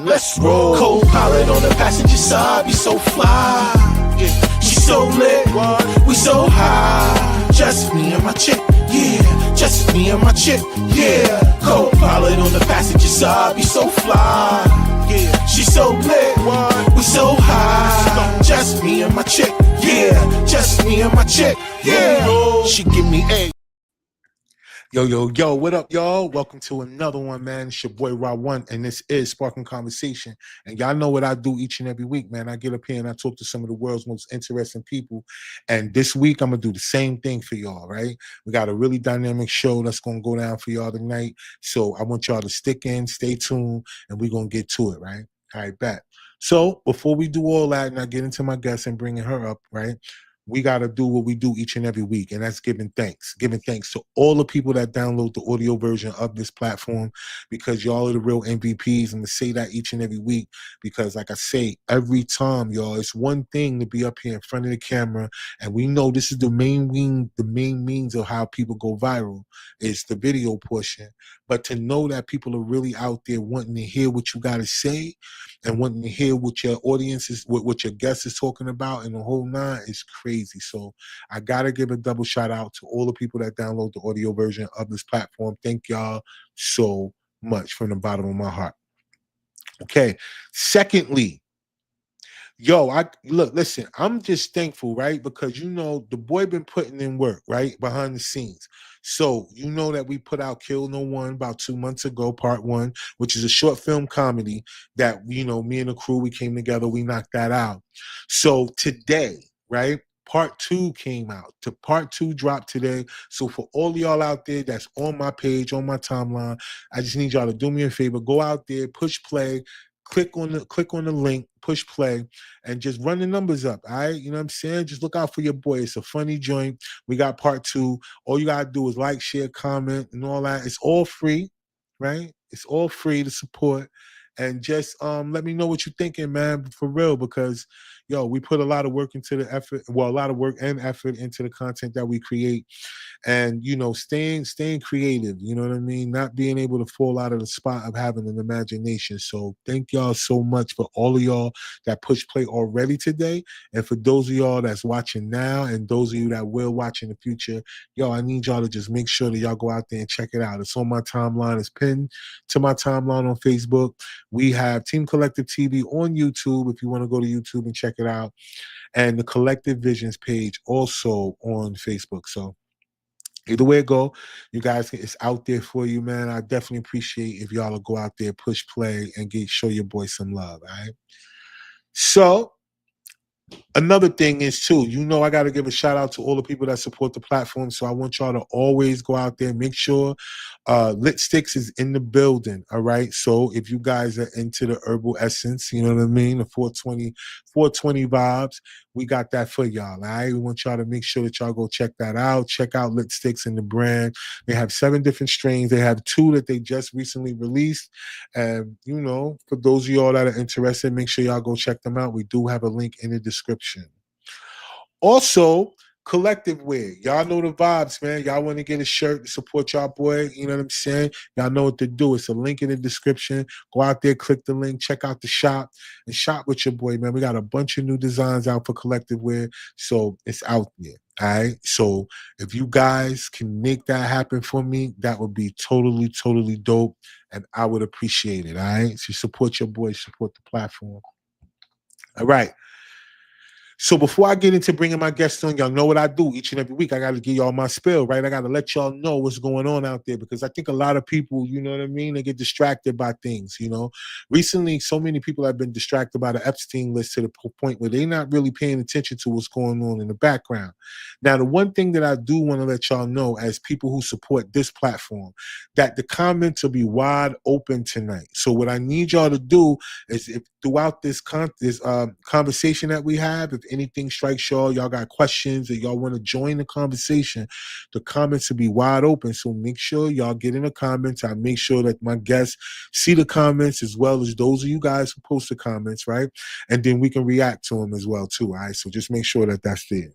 let's roll. Co-pilot on the passenger side, be so fly. Yeah, she so lit, we so high. Just me and my chick, yeah. Just me and my chick, yeah. Co-pilot on the passenger side, be so fly. Yeah, she so lit, we so high. Just me and my chick, yeah. Just me and my chick, yeah. She give me a. Yo, what up, y'all? Welcome to another one, man. It's your boy Ra1, and this is Sparking Conversation. And y'all know what I do each and every week, man. I get up here and I talk to some of the world's most interesting people. And this week, I'm going to do the same thing for y'all, right? We got a really dynamic show that's going to go down for y'all tonight. So I want y'all to stick in, stay tuned, and we're going to get to it, right? All right, bet. So before we do all that and I get into my guest and bringing her up, right? We got to do what we do each and every week, and that's giving thanks to all the people that download the audio version of this platform, because y'all are the real MVPs. And to say that each and every week, because like I say, every time, y'all, it's one thing to be up here in front of the camera, and we know this is the main means of how people go viral is the video portion. But to know that people are really out there wanting to hear what you got to say and wanting to hear what your audience is, what your guest is talking about, and the whole nine is crazy. So I gotta give a double shout out to all the people that download the audio version of this platform. Thank y'all so much from the bottom of my heart. Okay. Secondly, listen, I'm just thankful, right? Because you know the boy been putting in work, right, behind the scenes. So you know that we put out Kill No One about 2 months ago, part 1, which is a short film comedy that, you know, me and the crew, we came together, we knocked that out. So today, right, part 2 came out. Part 2 dropped today. So for all y'all out there that's on my page, on my timeline, I just need y'all to do me a favor. Go out there, push play, click on the link, push play, and just run the numbers up. All right, you know what I'm saying? Just look out for your boy. It's a funny joint. We got part 2. All you gotta do is like, share, comment, and all that. It's all free, right? It's all free to support. And just let me know what you're thinking, man, for real, because we put a lot of work into the effort. Well, a lot of work and effort into the content that we create. And, you know, staying creative, you know what I mean? Not being able to fall out of the spot of having an imagination. So thank y'all so much for all of y'all that push play already today. And for those of y'all that's watching now and those of you that will watch in the future, I need y'all to just make sure that y'all go out there and check it out. It's on my timeline. It's pinned to my timeline on Facebook. We have Team Collective TV on YouTube if you want to go to YouTube and check it out. And the Collective Visions page also on Facebook. So either way it go, you guys, it's out there for you, man. I definitely appreciate if y'all will go out there, push play, and show your boy some love, all right? So another thing is, too, I got to give a shout out to all the people that support the platform. So I want y'all to always go out there, make sure Lit Sticks is in the building, all right? So if you guys are into the herbal essence, you know what I mean, the 420 vibes, we got that for y'all, all right? We want y'all to make sure that y'all go check that out. Check out Lit Sticks in the brand. They have 7 different strains. They have 2 that they just recently released. And, for those of y'all that are interested, make sure y'all go check them out. We do have a link in the description. Also, Collective Wear. Y'all know the vibes, man. Y'all want to get a shirt to support y'all boy, you know what I'm saying? Y'all know what to do. It's a link in the description. Go out there, click the link, check out the shop, and shop with your boy, man. We got a bunch of new designs out for Collective Wear, so it's out there. All right. So if you guys can make that happen for me, that would be totally, totally dope. And I would appreciate it. All right. So support your boy, support the platform. All right. So before I get into bringing my guests on, y'all know what I do each and every week. I got to give y'all my spill, right? I got to let y'all know what's going on out there, because I think a lot of people, you know what I mean, they get distracted by things, Recently, so many people have been distracted by the Epstein list to the point where they're not really paying attention to what's going on in the background. Now, the one thing that I do want to let y'all know as people who support this platform, that the comments will be wide open tonight. So what I need y'all to do is, if throughout this conversation that we have, if anything strikes y'all got questions, or y'all want to join the conversation, the comments will be wide open. So make sure y'all get in the comments. I make sure that my guests see the comments, as well as those of you guys who post the comments, right? And then we can react to them as well, too, all right? So just make sure that that's there.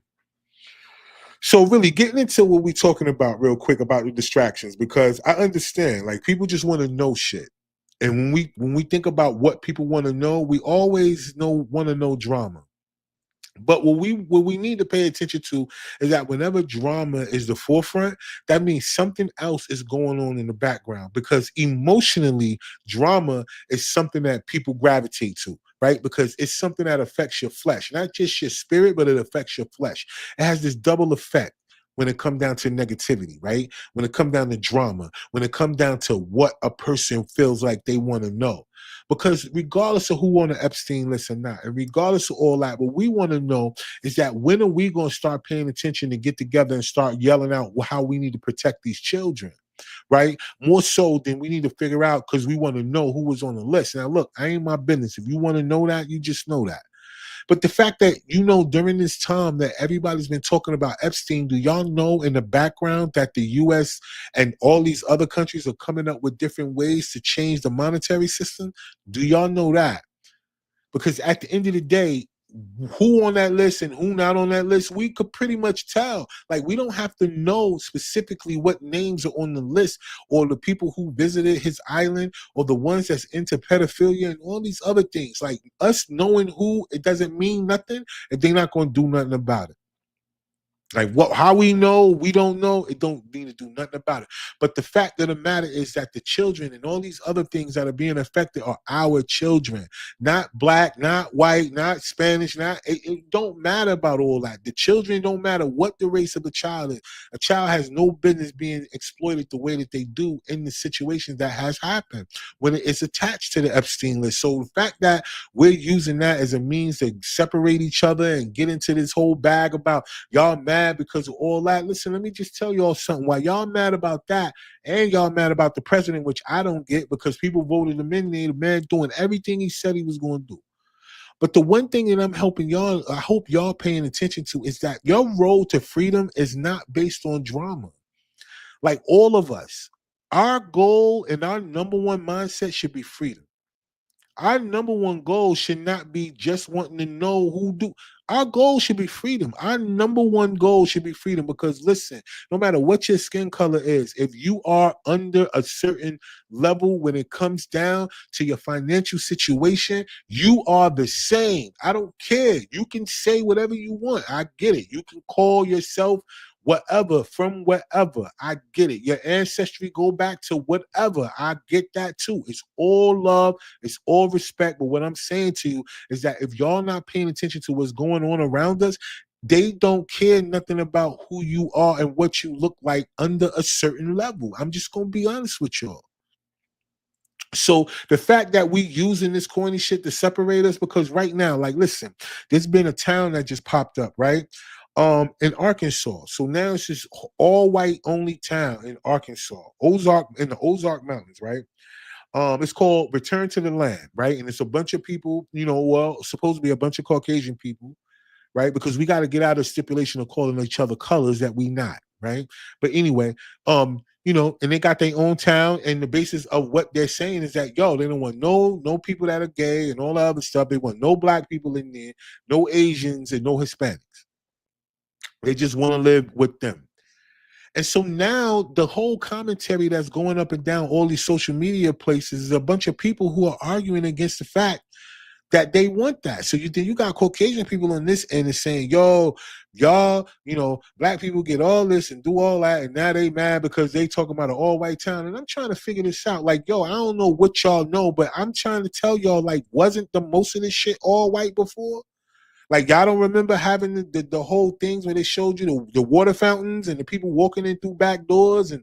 So really getting into what we're talking about real quick about the distractions, because I understand, like, people just want to know shit. And when we think about what people want to know, we always want to know drama. But what we need to pay attention to is that whenever drama is the forefront, that means something else is going on in the background. Because emotionally, drama is something that people gravitate to, right? Because it's something that affects your flesh, not just your spirit, but it affects your flesh. It has this double effect when it comes down to negativity, right? When it comes down to drama, when it comes down to what a person feels like they want to know. Because regardless of who on the Epstein list or not, and regardless of all that, what we want to know is that when are we going to start paying attention to get together and start yelling out how we need to protect these children, right? More so than we need to figure out because we want to know who was on the list. Now, look, I ain't my business. If you want to know that, you just know that. But the fact that, during this time that everybody's been talking about Epstein, do y'all know in the background that the U.S. and all these other countries are coming up with different ways to change the monetary system? Do y'all know that? Because at the end of the day, who on that list and who not on that list, we could pretty much tell. Like, we don't have to know specifically what names are on the list or the people who visited his island or the ones that's into pedophilia and all these other things. Like, us knowing who, it doesn't mean nothing if they're not going to do nothing about it. Like, how we know, we don't know, it don't mean to do nothing about it. But the fact of the matter is that the children and all these other things that are being affected are our children. Not black, not white, not Spanish, it don't matter about all that. The children don't matter what the race of the child is. A child has no business being exploited the way that they do in the situations that has happened when it is attached to the Epstein list. So the fact that we're using that as a means to separate each other and get into this whole bag about y'all mad because of all that. Listen, let me just tell y'all something. While y'all mad about that and y'all mad about the president, which I don't get because people voted him in there, the man doing everything he said he was going to do. But the one thing that I'm helping y'all, I hope y'all paying attention to, is that your road to freedom is not based on drama. Like, all of us, our goal and our number one mindset should be freedom. Our number one goal should not be just wanting to know who do. Our goal should be freedom. Our number one goal should be freedom because, listen, no matter what your skin color is, if you are under a certain level when it comes down to your financial situation, you are the same. I don't care. You can say whatever you want. I get it. You can call yourself whatever from wherever. I get it. Your ancestry go back to whatever. I get that too. It's all love. It's all respect. But what I'm saying to you is that if y'all not paying attention to what's going on around us, they don't care nothing about who you are and what you look like under a certain level. I'm just going to be honest with y'all. So the fact that we using this corny shit to separate us, because right now, like, listen, there's been a town that just popped up, right? In Arkansas. So now it's this all white only town in Arkansas, in the Ozark Mountains, right? It's called Return to the Land, right? And it's a bunch of people, supposed to be a bunch of Caucasian people, right? Because we got to get out of stipulation of calling each other colors that we not, right? But anyway, and they got their own town, and the basis of what they're saying is that, they don't want no people that are gay and all that other stuff. They want no black people in there, no Asians and no Hispanics. They just want to live with them. And so now the whole commentary that's going up and down all these social media places is a bunch of people who are arguing against the fact that they want that. So you got Caucasian people on this end is saying, y'all, black people get all this and do all that, and now they mad because they talking about an all-white town. And I'm trying to figure this out. Like, I don't know what y'all know, but I'm trying to tell y'all, like, wasn't the most of this shit all white before? Like, y'all don't remember having the whole things where they showed you the water fountains and the people walking in through back doors, and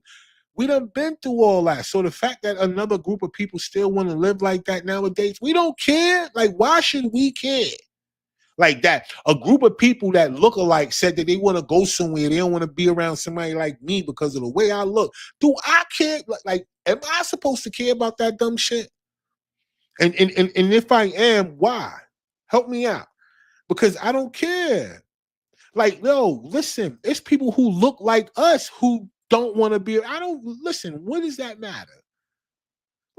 we done been through all that. So the fact that another group of people still want to live like that nowadays, we don't care. Like, why should we care? Like that, a group of people that look alike said that they want to go somewhere. They don't want to be around somebody like me because of the way I look. Do I care? Like, am I supposed to care about that dumb shit? And if I am, why? Help me out. Because I don't care. Like, listen, it's people who look like us who don't want to be. Listen, what does that matter?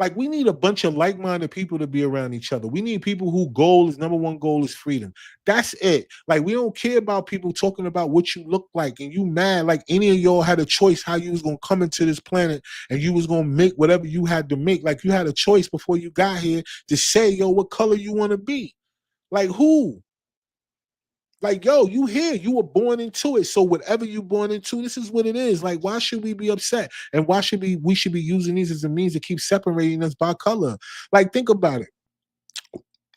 Like, we need a bunch of like-minded people to be around each other. We need people who goal is number one goal is freedom. That's it. Like, we don't care about people talking about what you look like and you mad like any of y'all had a choice how you was gonna come into this planet and you was gonna make whatever you had to make. Like, you had a choice before you got here to say, yo, what color you want to be. Like, who? Like, yo, you here, you were born into it. So whatever you born into, this is what it is. Like, why should we be upset? And why should we should be using these as a means to keep separating us by color? Like, think about it.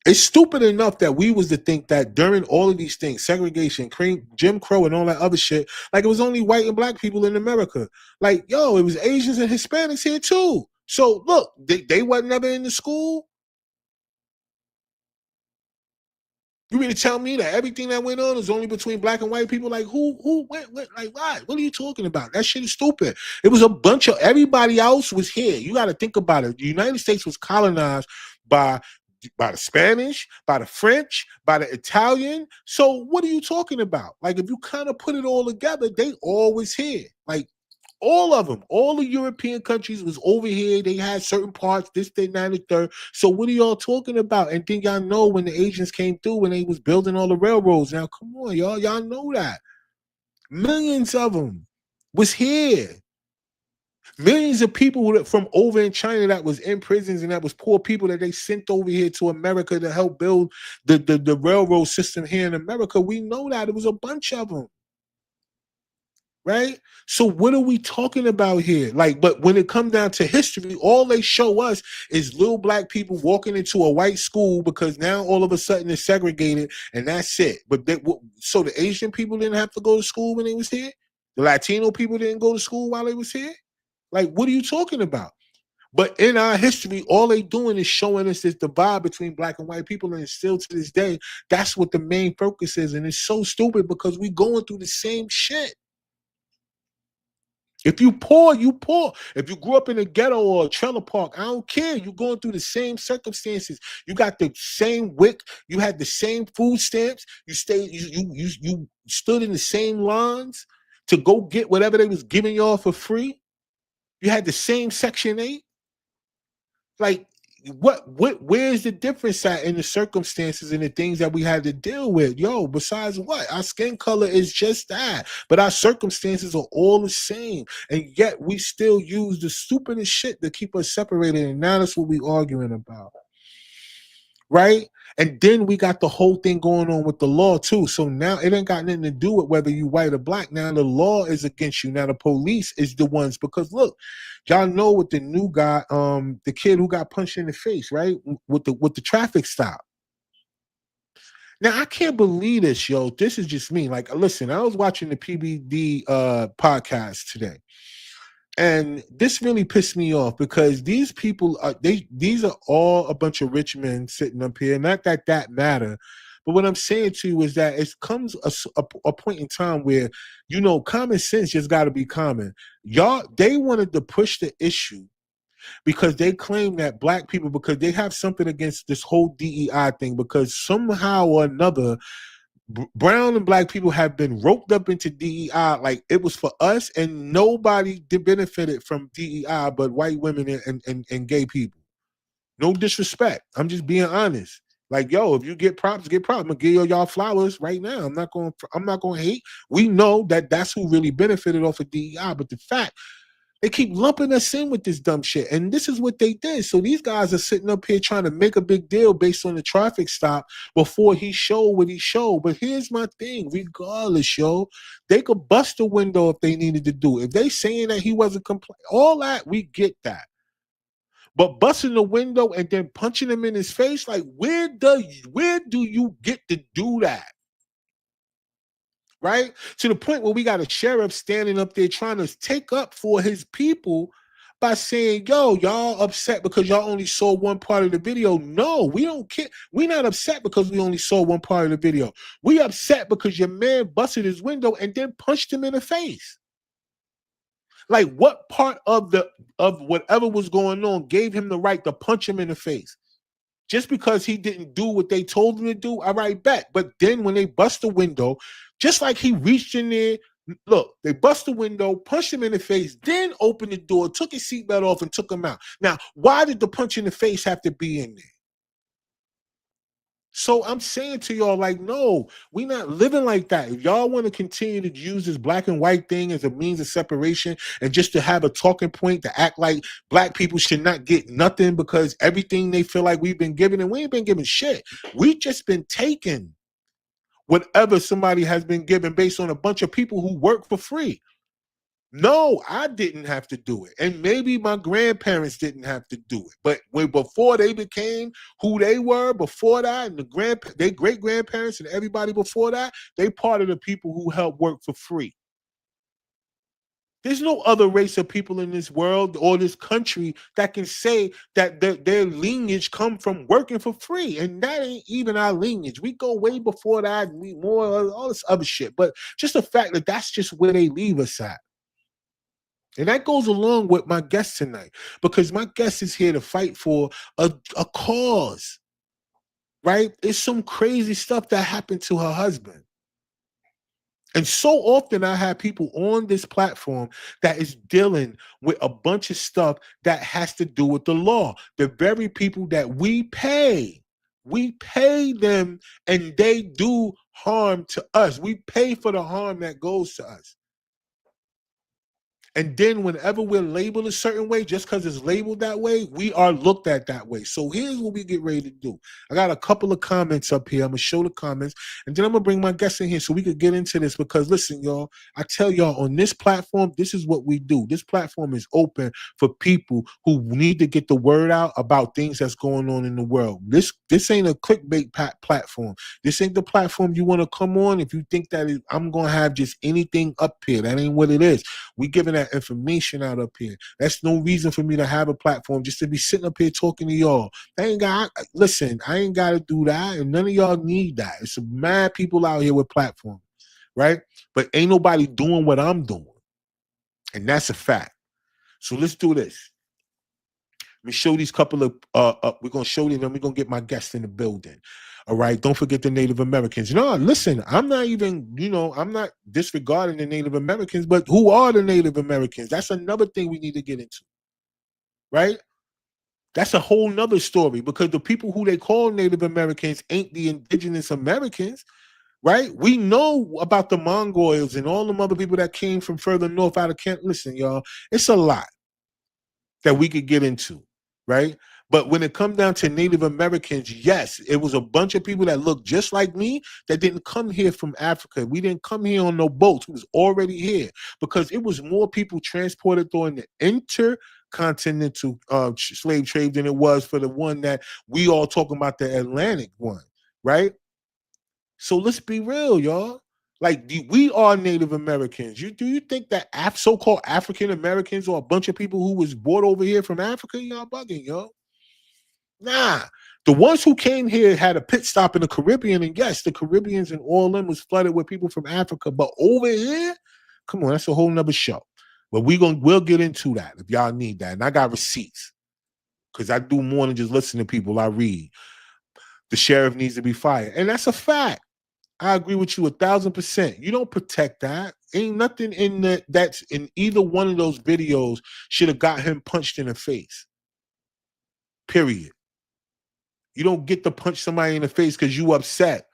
It's stupid enough that we was to think that during all of these things, segregation, Jim Crow, and all that other shit, like it was only white and black people in America. Like, yo, it was Asians and Hispanics here too. So look, they wasn't never in the school. You mean to tell me that everything that went on is only between black and white people? Like, who, what, like, why? What are you talking about? That shit is stupid. It was a bunch of, everybody else was here. You got to think about it. The United States was colonized by the Spanish, by the French, by the Italian. So what are you talking about? Like, if you kind of put it all together, they always here. Like, all of them, all the European countries was over here. They had certain parts, this, that, and the third. So what are y'all talking about? And then y'all know when the Asians came through, when they was building all the railroads. Now, come on, y'all. Y'all know that. Millions of them was here. Millions of people from over in China that was in prisons and that was poor people that they sent over here to America to help build the railroad system here in America. We know that. It was a bunch of them. Right? So what are we talking about here? Like, but when it comes down to history, all they show us is little black people walking into a white school because now all of a sudden it's segregated and that's it. But so the Asian people didn't have to go to school when they was here? The Latino people didn't go to school while they was here? Like, what are you talking about? But in our history, all they doing is showing us this divide between black and white people, and still to this day, that's what the main focus is. And it's so stupid because we going through the same shit. If you poor, you poor. If you grew up in a ghetto or a trailer park, I don't care. You're going through the same circumstances. You got the same WIC. You had the same food stamps. You stood in the same lines to go get whatever they was giving y'all for free. You had the same Section 8. Like, where's the difference at in the circumstances and the things that we had to deal with? Yo, besides what? Our skin color is just that, but our circumstances are all the same, and yet we still use the stupidest shit to keep us separated, and now that's what we arguing about, right? And then we got the whole thing going on with the law too. So now it ain't got nothing to do with whether you white or black. Now the law is against you. Now the police is the ones, because look, y'all know with the new guy, the kid who got punched in the face, right? With the traffic stop. Now I can't believe this, yo. This is just me. Like, listen, I was watching the PBD podcast today. And this really pissed me off because these people these are all a bunch of rich men sitting up here. Not that that matter, but what I'm saying to you is that it comes a point in time where, you know, common sense just got to be common. Y'all, they wanted to push the issue because they claim that black people, because they have something against this whole DEI thing, because somehow or another, brown and black people have been roped up into DEI like it was for us, and nobody benefited from DEI but white women and gay people. No disrespect. I'm just being honest. Like, yo, if you get props, get props. I'm gonna give y'all flowers right now. I'm not gonna hate. We know that that's who really benefited off of DEI, but the fact they keep lumping us in with this dumb shit. And this is what they did. So these guys are sitting up here trying to make a big deal based on the traffic stop before he showed what he showed. But here's my thing. Regardless, yo, they could bust the window if they needed to do it. If they saying that he wasn't complaining, all that, we get that. But busting the window and then punching him in his face, like, where do you get to do that? Right? To the point where we got a sheriff standing up there trying to take up for his people by saying, yo, y'all upset because y'all only saw one part of the video. No, we don't care. We're not upset because we only saw one part of the video. We upset because your man busted his window and then punched him in the face. Like, what part of whatever was going on gave him the right to punch him in the face? Just because he didn't do what they told him to do, all right, bet. But then when they bust the window, just like he reached in there, Look, they bust the window, punched him in the face, then opened the door, took his seatbelt off, and took him out. Now, why did the punch in the face have to be in there? So I'm saying to y'all, like, no, we not living like that. If y'all want to continue to use this black and white thing as a means of separation and just to have a talking point to act like black people should not get nothing because everything they feel like we've been given, and we ain't been given shit. We just been taking whatever somebody has been given based on a bunch of people who work for free. No, I didn't have to do it. And maybe my grandparents didn't have to do it. But before they became who they were before that, and their great-grandparents and everybody before that, they part of the people who helped work for free. There's no other race of people in this world or this country that can say that their lineage come from working for free. And that ain't even our lineage. We go way before that, we more all this other shit. But just the fact that that's just where they leave us at. And that goes along with my guest tonight, because my guest is here to fight for a cause, right? It's some crazy stuff that happened to her husband. And so often I have people on this platform that is dealing with a bunch of stuff that has to do with the law. The very people that we pay them and they do harm to us. We pay for the harm that goes to us. And then whenever we're labeled a certain way, just because it's labeled that way, we are looked at that way. So here's what we get ready to do. I got a couple of comments up here. I'm going to show the comments. And then I'm going to bring my guests in here so we could get into this. Because listen, y'all, I tell y'all on this platform, this is what we do. This platform is open for people who need to get the word out about things that's going on in the world. This ain't a clickbait platform. This ain't the platform you want to come on if you think that I'm going to have just anything up here. That ain't what it is. We giving that information out up here. That's no reason for me to have a platform just to be sitting up here talking to y'all. I ain't got to do that, and none of y'all need that. It's some mad people out here with platforms, right? But ain't nobody doing what I'm doing, and that's a fact. So let's do this. Let me show these couple of we're gonna show them, and we're gonna get my guests in the building. All right, don't forget the Native Americans. No, listen, I'm not even, I'm not disregarding the Native Americans, but who are the Native Americans? That's another thing we need to get into, right? That's a whole nother story, because the people who they call Native Americans ain't the indigenous Americans, right? We know about the Mongols and all them other people that came from further north out of Kent. Listen, y'all, it's a lot that we could get into, right? But when it comes down to Native Americans, yes, it was a bunch of people that looked just like me that didn't come here from Africa. We didn't come here on no boats. We was already here because it was more people transported during the intercontinental slave trade than it was for the one that we all talking about, the Atlantic one, right? So let's be real, y'all. Like, we are Native Americans. Do you think that so-called African Americans are a bunch of people who was brought over here from Africa? Y'all bugging, yo. Nah. The ones who came here had a pit stop in the Caribbean, and yes, the Caribbeans and all them was flooded with people from Africa. But over here, come on, that's a whole nother show. But we'll get into that if y'all need that. And I got receipts, because I do more than just listen to people. I read. The sheriff needs to be fired, and that's a fact. I agree with you 1,000%. You don't protect that. Ain't nothing in that's in either one of those videos should have got him punched in the face. Period. You don't get to punch somebody in the face because you upset.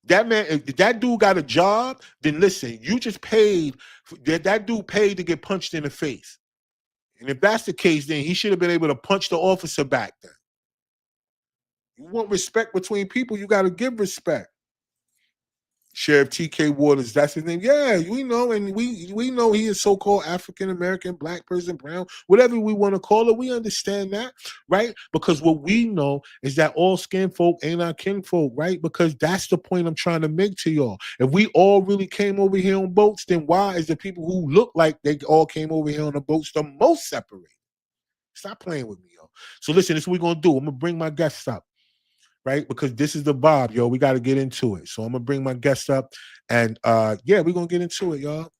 That man, if that dude got a job, then listen, you just paid. That dude paid to get punched in the face. And if that's the case, then he should have been able to punch the officer back then. You want respect between people, you got to give respect. Sheriff T.K. Waters, that's his name. Yeah, we know, and we know he is so-called African-American, black person, brown, whatever we want to call it. We understand that, right? Because what we know is that all skin folk ain't our kinfolk, right? Because that's the point I'm trying to make to y'all. If we all really came over here on boats, then why is the people who look like they all came over here on the boats the most separated? Stop playing with me, yo. So listen, this is what we're going to do. I'm going to bring my guests up. Right? Because this is the Bob, yo. We got to get into it. So I'm going to bring my guest up. And yeah, we're going to get into it, y'all.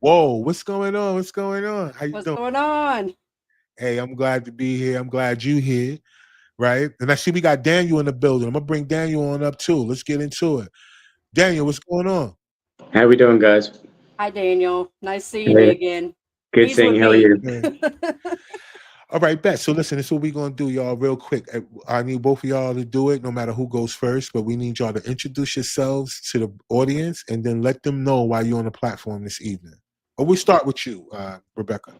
Whoa, what's going on? What's going on? How you What's doing? going on? Hey, I'm glad to be here. I'm glad you here. Right? And I see we got Daniel in the building. I'm going to bring Daniel on up too. Let's get into it. Daniel, what's going on? How we doing, guys? Hi, Daniel. Nice seeing you Hey, again. good He's seeing with you. How are me. you? Yeah. All right, bet. So listen, this is what we're gonna do, y'all, real quick. I need both of y'all to do it, no matter who goes first, but we need y'all to introduce yourselves to the audience and then let them know why you're on the platform this evening. Or we start with you, Rebecca.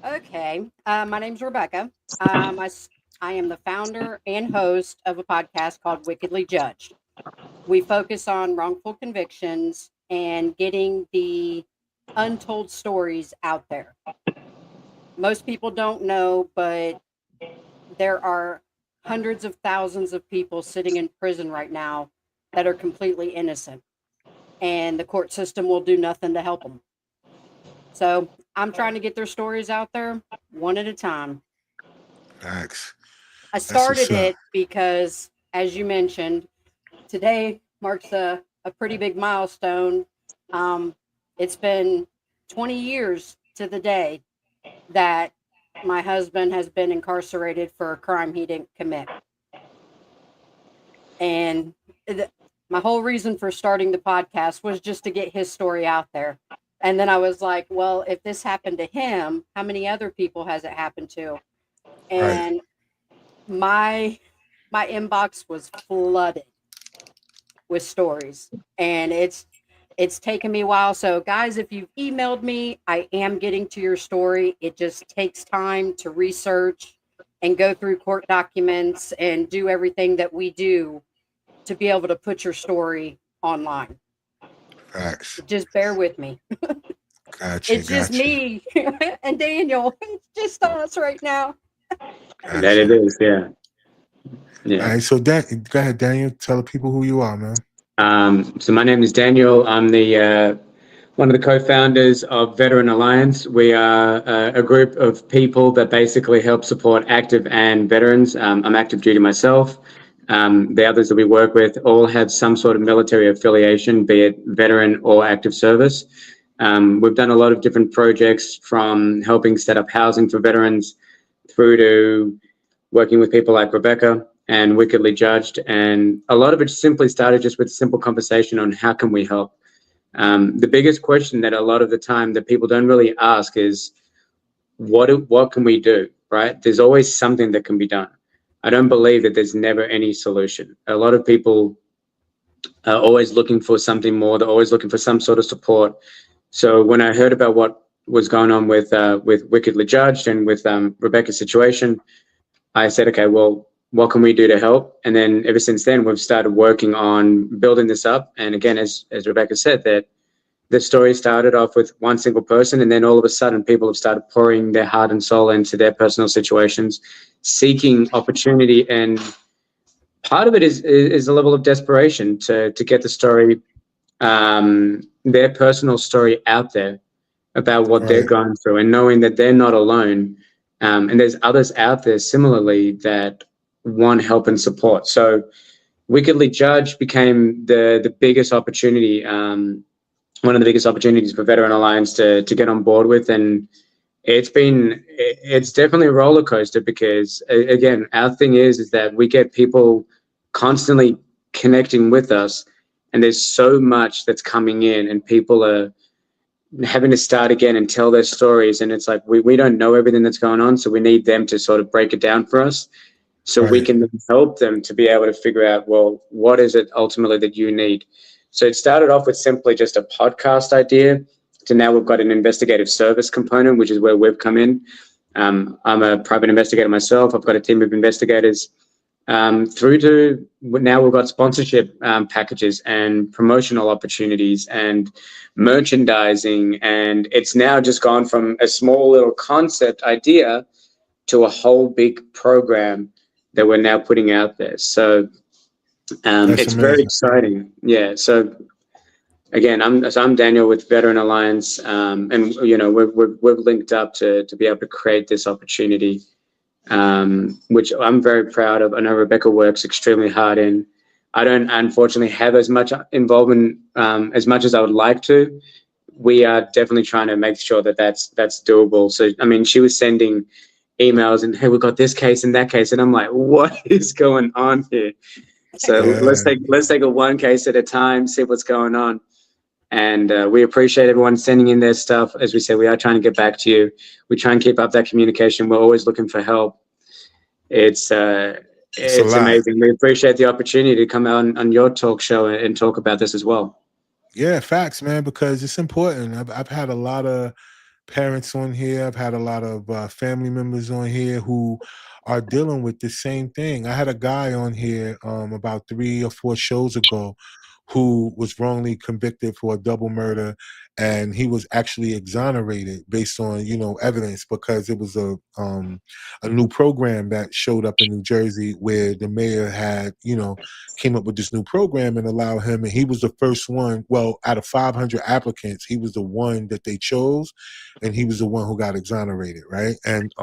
Okay. My name's Rebecca. I am the founder and host of a podcast called Wickedly Judged. We focus on wrongful convictions and getting the untold stories out there. Most people don't know, but there are hundreds of thousands of people sitting in prison right now that are completely innocent, and the court system will do nothing to help them. So I'm trying to get their stories out there one at a time. Thanks. I That's what's started up. it because, as you mentioned, today marks a pretty big milestone. It's been 20 years to the day that my husband has been incarcerated for a crime he didn't commit. And my whole reason for starting the podcast was just to get his story out there. And then I was like, well, if this happened to him, how many other people has it happened to? Right. And my inbox was flooded with stories, and it's taken me a while. So guys, if you've emailed me, I am getting to your story. It just takes time to research and go through court documents and do everything that we do to be able to put your story online. Facts. Just bear with me. Gotcha. It's just Gotcha. me and Daniel. It's just us right now. That it Gotcha. is, yeah. All Yeah. right. So go ahead, Daniel. Tell the people who you are, man. So my name is Daniel. I'm the one of the co-founders of Veteran Alliance. We are a group of people that basically help support active and veterans. I'm active duty myself. The others that we work with all have some sort of military affiliation, be it veteran or active service. We've done a lot of different projects, from helping set up housing for veterans through to working with people like Rebecca and Wickedly Judged. And a lot of it simply started just with a simple conversation on how can we help. The biggest question that a lot of the time that people don't really ask is, what can we do, right? There's always something that can be done. I don't believe that there's never any solution. A lot of people are always looking for something more. They're always looking for some sort of support. So when I heard about what was going on with Wickedly Judged and with Rebecca's situation, I said, okay, well, what can we do to help? And then ever since then, we've started working on building this up. And again, as Rebecca said, that the story started off with one single person, and then all of a sudden people have started pouring their heart and soul into their personal situations, seeking opportunity. And part of it is a level of desperation to get the story, their personal story out there about what they're Right. going through, and knowing that they're not alone. And there's others out there similarly that want help and support. So Wickedly Judged became the biggest opportunity, one of the biggest opportunities for Veteran Alliance to get on board with. And it's definitely a roller coaster, because again, our thing is that we get people constantly connecting with us, and there's so much that's coming in, and people are having to start again and tell their stories. And it's like, we don't know everything that's going on, so we need them to sort of break it down for us, so we Right. can help them to be able to figure out, well, what is it ultimately that you need? So it started off with simply just a podcast idea, to now we've got an investigative service component, which is where we've come in. I'm a private investigator myself. I've got a team of investigators, through to now we've got sponsorship packages and promotional opportunities and merchandising. And it's now just gone from a small little concept idea to a whole big program that we're now putting out there. So That's it's very amazing. exciting. Yeah. So again, I'm Daniel with Veteran Alliance, and you know we've linked up to be able to create this opportunity, which I'm very proud of. I know Rebecca works extremely hard in. I don't unfortunately have as much involvement as much as I would like to. We are definitely trying to make sure that that's doable. So I mean, she was sending emails and, hey, we've got this case and that case, and I'm like, what is going on here? So Yeah. let's take it one case at a time, see what's going on. And we appreciate everyone sending in their stuff. As we said, we are trying to get back to you. We try and keep up that communication. We're always looking for help. It's a lot. amazing. We appreciate the opportunity to come out on your talk show and talk about this as well. Yeah, facts, man, because it's important. I've had a lot of parents on here. I've had a lot of family members on here who are dealing with the same thing. I had a guy on here about 3 or 4 shows ago who was wrongly convicted for a double murder, and he was actually exonerated based on evidence, because it was a new program that showed up in New Jersey where the mayor had came up with this new program and allowed him, and he was the first one. Well, out of 500 applicants, he was the one that they chose, and he was the one who got exonerated, right? And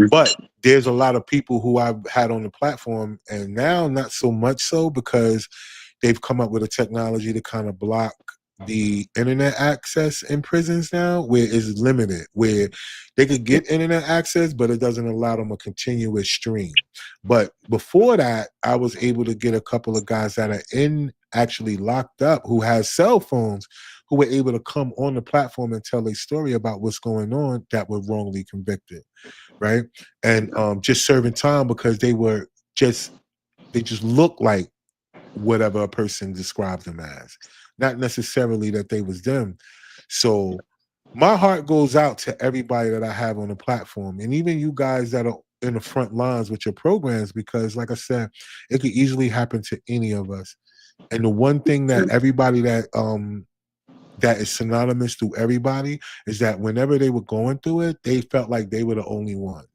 but there's a lot of people who I've had on the platform, and now not so much so, because they've come up with a technology to kind of block the internet access in prisons now, where it's limited, where they could get internet access, but it doesn't allow them a continuous stream. But before that, I was able to get a couple of guys that are actually locked up who has cell phones, who were able to come on the platform and tell a story about what's going on, that were wrongly convicted, right? And just serving time because they just look like whatever a person described them as, not necessarily that they was them. So my heart goes out to everybody that I have on the platform, and even you guys that are in the front lines with your programs, because like I said, it could easily happen to any of us. And the one thing that everybody that is synonymous to everybody is that whenever they were going through it, they felt like they were the only ones.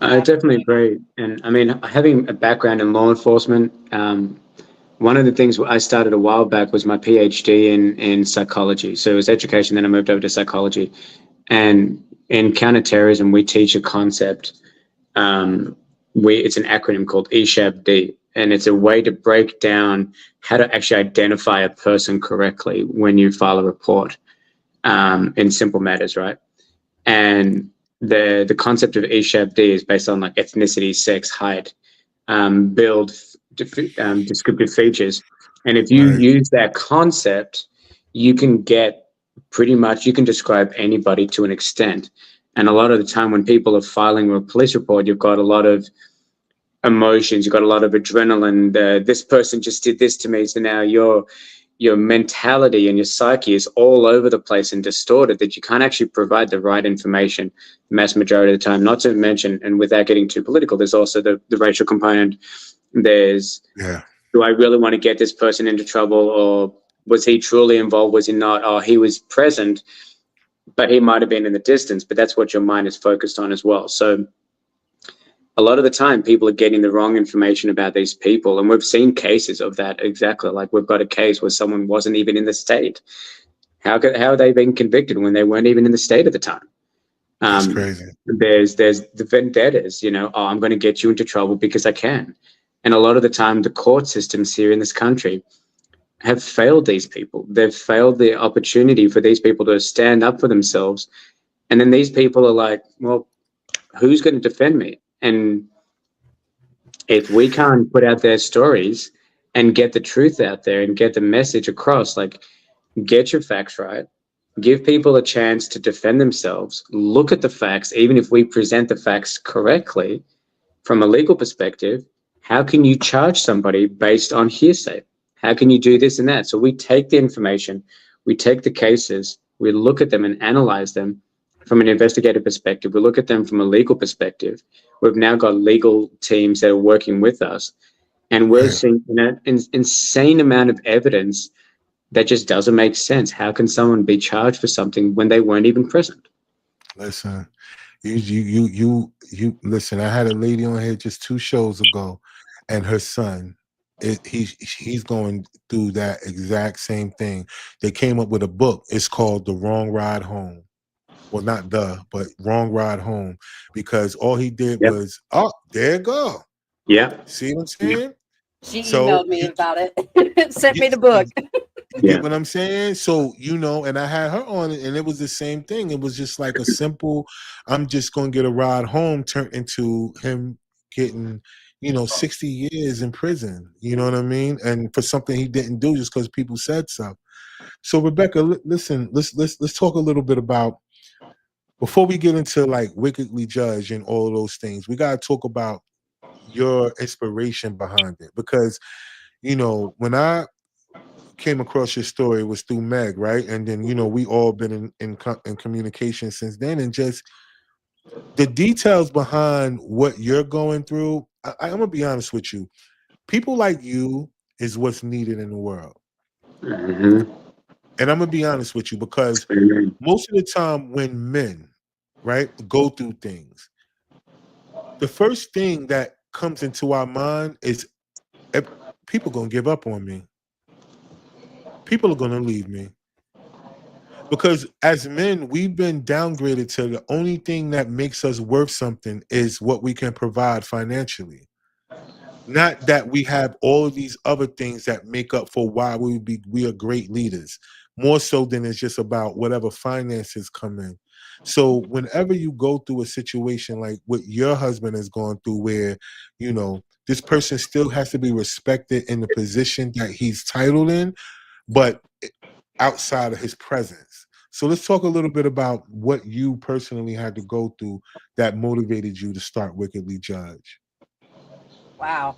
I definitely agree. And I mean, having a background in law enforcement, one of the things I started a while back was my PhD in psychology. So it was education, then I moved over to psychology. And in counterterrorism, we teach a concept. It's an acronym called ESHAB-D, and it's a way to break down how to actually identify a person correctly when you file a report in simple matters, right? And the concept of ESHAB-D is based on like ethnicity, sex, height, build, descriptive features. And if you use that concept, you can describe anybody to an extent. And a lot of the time when people are filing a police report, you've got a lot of emotions, you've got a lot of adrenaline. This person just did this to me, so now your mentality and your psyche is all over the place and distorted, that you can't actually provide the right information the mass majority of the time. Not to mention, and without getting too political, there's also the racial component. There's, do I really want to get this person into trouble, or was he truly involved? Was he not? Oh, he was present, but he might have been in the distance. But that's what your mind is focused on as well. So a lot of the time people are getting the wrong information about these people. And we've seen cases of that exactly. Like we've got a case where someone wasn't even in the state. How are they being convicted when they weren't even in the state at the time? That's crazy. There's the vendettas, I'm going to get you into trouble because I can. And a lot of the time the court systems here in this country have failed these people. They've failed the opportunity for these people to stand up for themselves. And then these people are like, well, who's going to defend me? And if we can't put out their stories and get the truth out there and get the message across, like, get your facts right, give people a chance to defend themselves, look at the facts, even if we present the facts correctly from a legal perspective, how can you charge somebody based on hearsay? How can you do this and that? So we take the information, we take the cases, we look at them and analyze them from an investigative perspective. We look at them from a legal perspective. We've now got legal teams that are working with us, and we're seeing an insane amount of evidence that just doesn't make sense. How can someone be charged for something when they weren't even present? Listen, you listen. I had a lady on here just 2 shows ago, and her son, he's going through that exact same thing. They came up with a book. It's called The Wrong Ride Home. Well, not but Wrong Ride Home, because all he did was, there you go. Yeah. See what I'm saying? She emailed me about it. Sent me the book. You get what I'm saying? So, and I had her on it, and it was the same thing. It was just like a simple, I'm just going to get a ride home, turned into him getting, 60 years in prison. You know what I mean? And for something he didn't do just because people said so. So Rebecca, listen, let's talk a little bit about, before we get into like Wickedly Judged and all of those things, we gotta talk about your inspiration behind it. Because, when I came across your story, it was through Meg, right? And then, we all been in communication since then, and just the details behind what you're going through. I'm gonna be honest with you. People like you is what's needed in the world. Mhm. And I'm gonna be honest with you, because Mhm. most of the time when men, right, go through things, the first thing that comes into our mind is, eh, people gonna give up on me. People are gonna leave me. Because as men, we've been downgraded to the only thing that makes us worth something is what we can provide financially. Not that we have all of these other things that make up for why we are great leaders. More so than it's just about whatever finances come in. So whenever you go through a situation like what your husband has gone through, where this person still has to be respected in the position that he's titled in, but outside of his presence. So let's talk a little bit about what you personally had to go through that motivated you to start Wickedly Judged. Wow.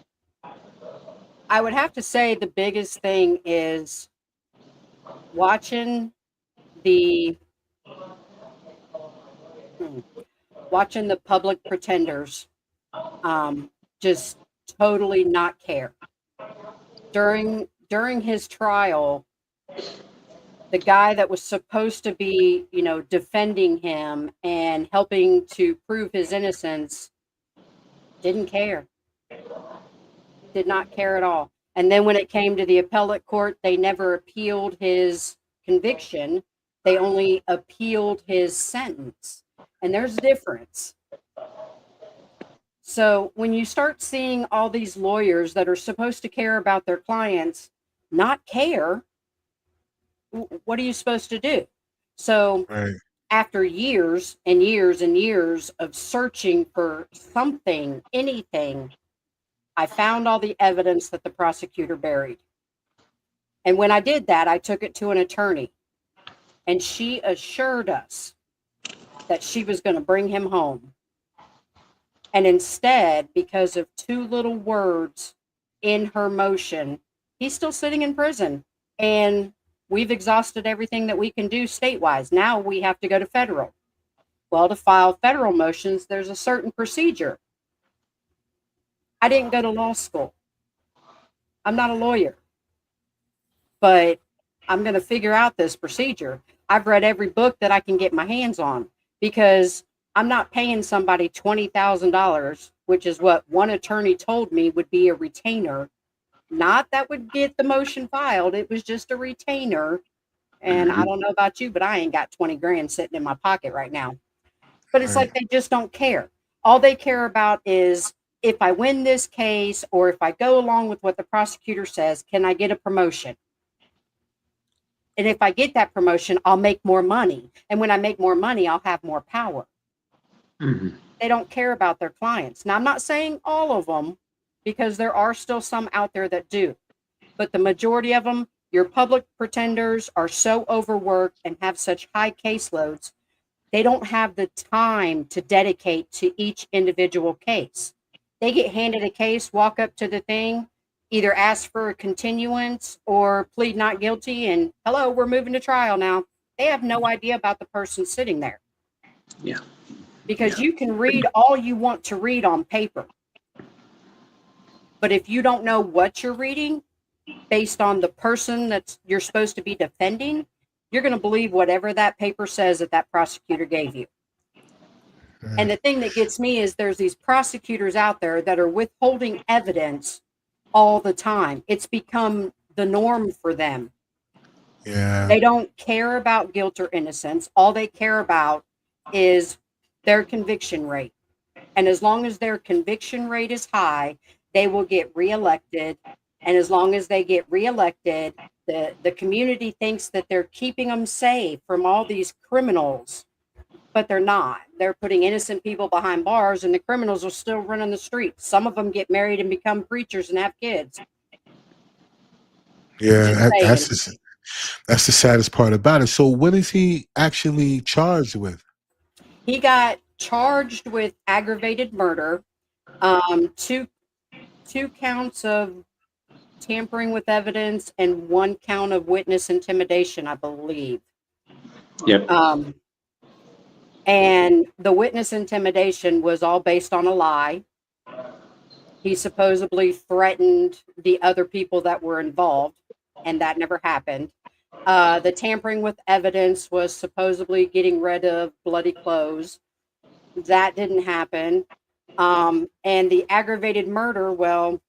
I would have to say the biggest thing is watching the hmm, watching the public pretenders just totally not care. During his trial, the guy that was supposed to be, defending him and helping to prove his innocence didn't care. Did not care at all. And then when it came to the appellate court, they never appealed his conviction. They only appealed his sentence. And there's a difference. So when you start seeing all these lawyers that are supposed to care about their clients not care, what are you supposed to do? So Right. after years and years and years of searching for something, anything, I found all the evidence that the prosecutor buried. And when I did that, I took it to an attorney, and she assured us that she was going to bring him home. And instead, because of two little words in her motion, he's still sitting in prison. And we've exhausted everything that we can do statewide. Now we have to go to federal. Well, to file federal motions, there's a certain procedure. I didn't go to law school. I'm not a lawyer, but I'm going to figure out this procedure. I've read every book that I can get my hands on, because I'm not paying somebody $20,000, which is what one attorney told me would be a retainer. Not that would get the motion filed. It was just a retainer. And I Mhm. don't know about you, but I ain't got 20 grand sitting in my pocket right now. But it's Right. like they just don't care. All they care about is, if I win this case, or if I go along with what the prosecutor says, can I get a promotion? And if I get that promotion, I'll make more money. And when I make more money, I'll have more power. Mhm. They don't care about their clients. Now, I'm not saying all of them, because there are still some out there that do. But the majority of them, your public pretenders, are so overworked and have such high caseloads, they don't have the time to dedicate to each individual case. They get handed a case, walk up to the thing, either ask for a continuance or plead not guilty, and hello, we're moving to trial now. They have no idea about the person sitting there, Yeah. because Yeah. you can read all you want to read on paper. But if you don't know what you're reading based on the person that you're supposed to be defending, you're going to believe whatever that paper says that that prosecutor gave you. And the thing that gets me is there's these prosecutors out there that are withholding evidence all the time. It's become the norm for them. Yeah. They don't care about guilt or innocence. All they care about is their conviction rate. And as long as their conviction rate is high, they will get reelected. And as long as they get reelected, the community thinks that they're keeping them safe from all these criminals. but they're not. They're putting innocent people behind bars, and the criminals are still running the streets. Some of them get married and become preachers and have kids. Yeah, Just saying. that's the saddest part about it. So what is he actually charged with? He got charged with aggravated murder, two counts of tampering with evidence, and 1 count of witness intimidation, I believe. Yep. And the witness intimidation was all based on a lie. He supposedly threatened the other people that were involved, and that never happened. The tampering with evidence was supposedly getting rid of bloody clothes. That didn't happen. And the aggravated murder, well,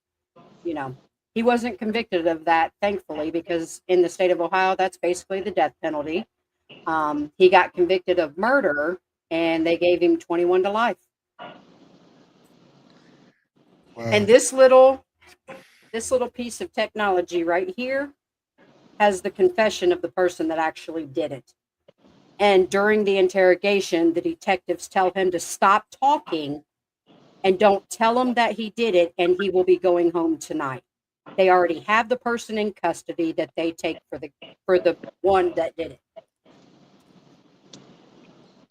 he wasn't convicted of that, thankfully, because in the state of Ohio, that's basically the death penalty. He got convicted of murder, and they gave him 21 to life. Wow. And this little piece of technology right here has the confession of the person that actually did it. And during the interrogation, the detectives tell him to stop talking and don't tell him that he did it, and he will be going home tonight. They already have the person in custody that they take for the one that did it.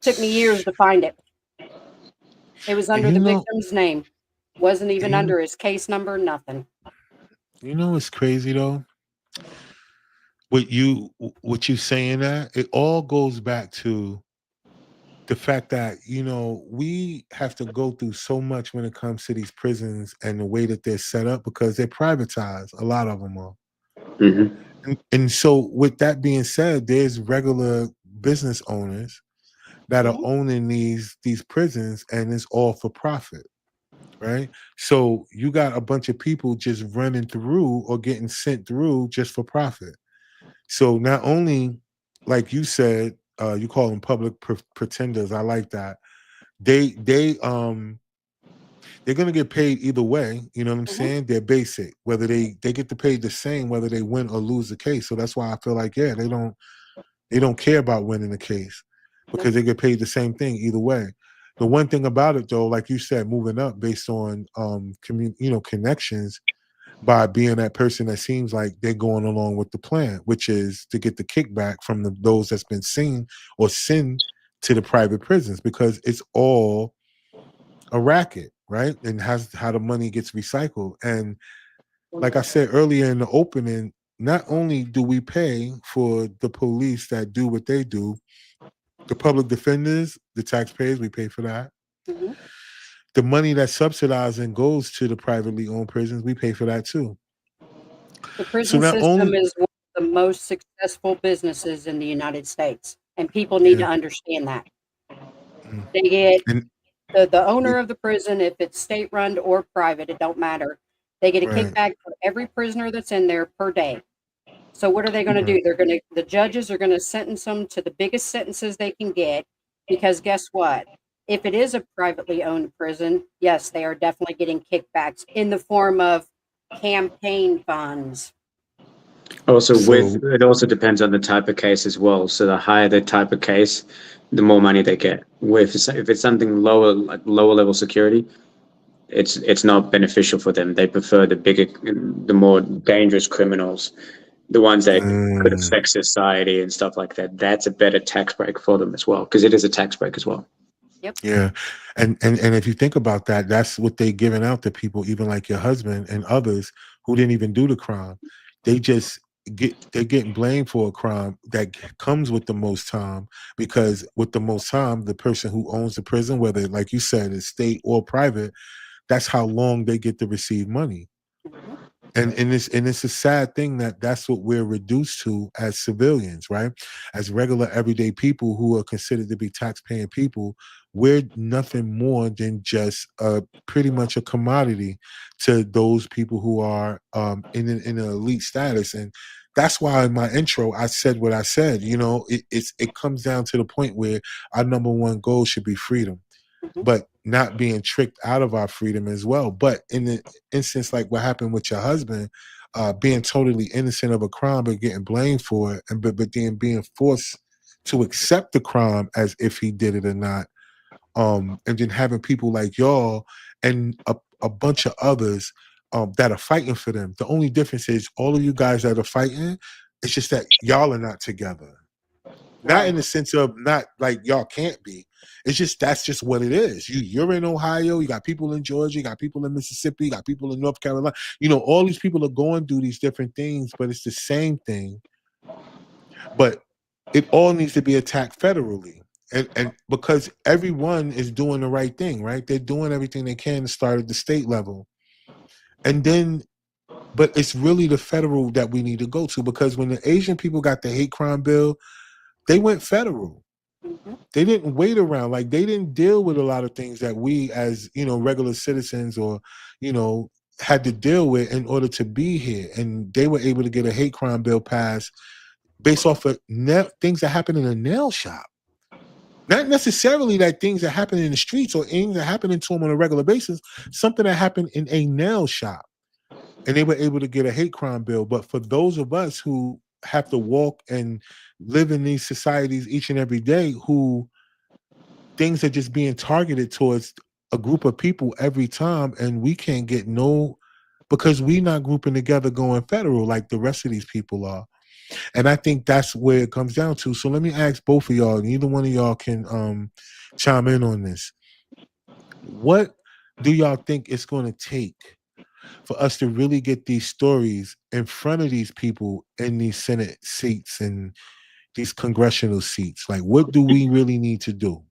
Took me years to find it. It was under the victim's name. Wasn't even under his case number, nothing. You know what's crazy though? What you saying that, it all goes back to the fact that, we have to go through so much when it comes to these prisons and the way that they're set up because they're privatized. A lot of them are. Mm-hmm. And so with that being said, there's regular business owners that are owning these prisons, and it's all for profit, right? So you got a bunch of people just running through or getting sent through just for profit. So not only, like you said, you call them public pretenders. I like that. They're gonna get paid either way. You know what I'm saying? They're basic. Whether they get to pay the same whether they win or lose the case. So that's why I feel like they don't care about winning the case because they get paid the same thing either way. The one thing about it though, like you said, moving up based on connections, by being that person that seems like they're going along with the plan, which is to get the kickback from those that's been seen or sent to the private prisons, because it's all a racket, right? And how the money gets recycled. And like I said earlier in the opening, not only do we pay for the police that do what they do, the public defenders, the taxpayers, we pay for that. Mm-hmm. The money that's subsidized and goes to the privately owned prisons, we pay for that too. The prison system is one of the most successful businesses in the United States, and people need to understand that. They get the owner of the prison, if it's state-run or private, it don't matter. They get a kickback for every prisoner that's in there per day. So what are they going to do? The judges are going to sentence them to the biggest sentences they can get, because guess what? If it is a privately owned prison, yes, they are definitely getting kickbacks in the form of campaign funds. It also depends on the type of case as well. So the higher the type of case, the more money they get. If it's something lower, like lower level security, it's not beneficial for them. They prefer the more dangerous criminals, the ones that could affect society and stuff like that. That's a better tax break for them as well, because it is a tax break as well. Yep. Yeah. And if you think about that, that's what they're giving out to people, even like your husband and others who didn't even do the crime. They're getting blamed for a crime that comes with the most time, because with the most time, the person who owns the prison, whether, like you said, it's state or private, that's how long they get to receive money. And it's a sad thing that's what we're reduced to as civilians, right? As regular everyday people who are considered to be tax-paying people, we're nothing more than just pretty much a commodity to those people who are in an elite status. And that's why in my intro I said what I said. It comes down to the point where our number one goal should be freedom, but not being tricked out of our freedom as well. But in the instance like what happened with your husband, being totally innocent of a crime but getting blamed for it, but then being forced to accept the crime as if he did it or not. And then having people like y'all and a bunch of others that are fighting for them. The only difference is all of you guys that are fighting, it's just that y'all are not together. Not Right. in the sense of not like y'all can't be. It's just that's just what it is. You're in Ohio, you got people in Georgia, you got people in Mississippi, you got people in North Carolina. You know, all these people are going through these different things, but it's the same thing. But it all needs to be attacked federally. And because everyone is doing the right thing, right? They're doing everything they can to start at the state level. And then but it's really the federal that we need to go to, because when the Asian people got the hate crime bill, they went federal. Mhm. They didn't wait around. Like they didn't deal with a lot of things that we as, you know, regular citizens or, you know, had to deal with in order to be here. And they were able to get a hate crime bill passed based off of things that happen in a nail shop. Not necessarily that things that happen in the streets or things that happen to them on a regular basis, something that happened in a nail shop. And they were able to get a hate crime bill. But for those of us who have to walk and live in these societies each and every day, who things are just being targeted towards a group of people every time, and we can't get no, because we not grouping together going federal like the rest of these people are. And I think that's where it comes down to. So let me ask both of y'all, and either one of y'all can chime in on this. What do y'all think it's going to take for us to really get these stories in front of these people in these Senate seats and these congressional seats? Like, what do we really need to do?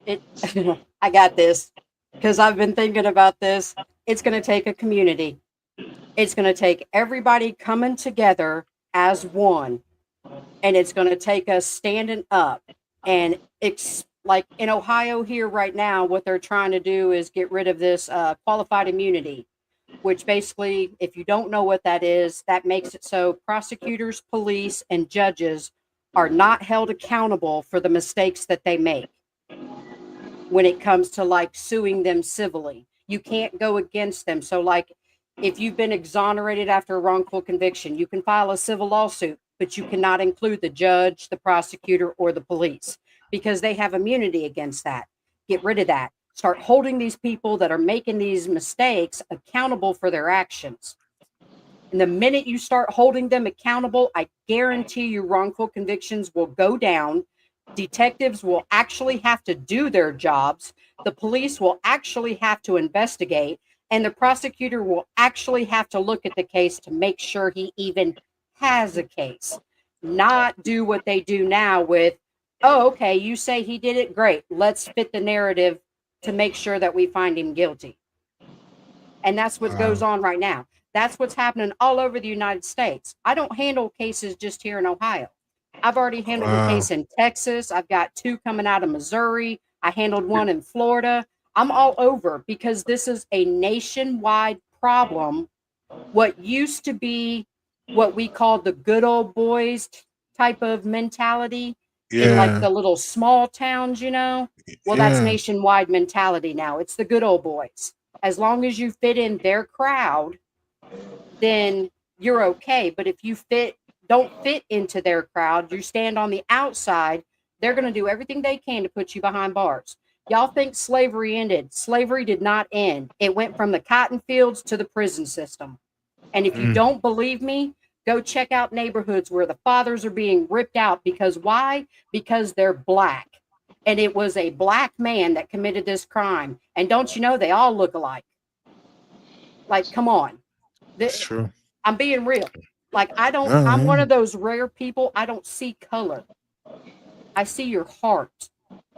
It I got this because I've been thinking about this. It's going to take a community. It's going to take everybody coming together as one, and it's going to take us standing up. And it's like in Ohio here right now, what they're trying to do is get rid of this qualified immunity, which basically, if you don't know what that is, that makes it so prosecutors, police, and judges are not held accountable for the mistakes that they make when it comes to like suing them civilly. You can't go against them. So, like, if you've been exonerated after a wrongful conviction, you can file a civil lawsuit, but you cannot include the judge, the prosecutor, or the police because they have immunity against that. Get rid of that. Start holding these people that are making these mistakes accountable for their actions. And the minute you start holding them accountable, I guarantee you wrongful convictions will go down. Detectives will actually have to do their jobs. The police will actually have to investigate. And the prosecutor will actually have to look at the case to make sure he even has a case. Not do what they do now with, oh, okay, you say he did it, great. Let's fit the narrative to make sure that we find him guilty. And that's what goes on right now. That's what's happening all over the United States. I don't handle cases just here in Ohio. I've already handled a case in Texas. I've got 2 coming out of Missouri. I handled one in Florida. I'm all over because this is a nationwide problem. What used to be what we call the good old boys type of mentality in like the little small towns, you know, well, that's nationwide mentality now. It's the good old boys. As long as you fit in their crowd, then you're okay. But if you don't fit into their crowd, you stand on the outside, they're going to do everything they can to put you behind bars. Y'all think slavery ended. Slavery did not end. It went from the cotton fields to the prison system. And if you don't believe me, go check out neighborhoods where the fathers are being ripped out. Because why? Because they're black. And it was a black man that committed this crime. And don't you know, they all look alike. Like, come on. That's true. I'm being real. Like, I'm one of those rare people. I don't see color. I see your heart.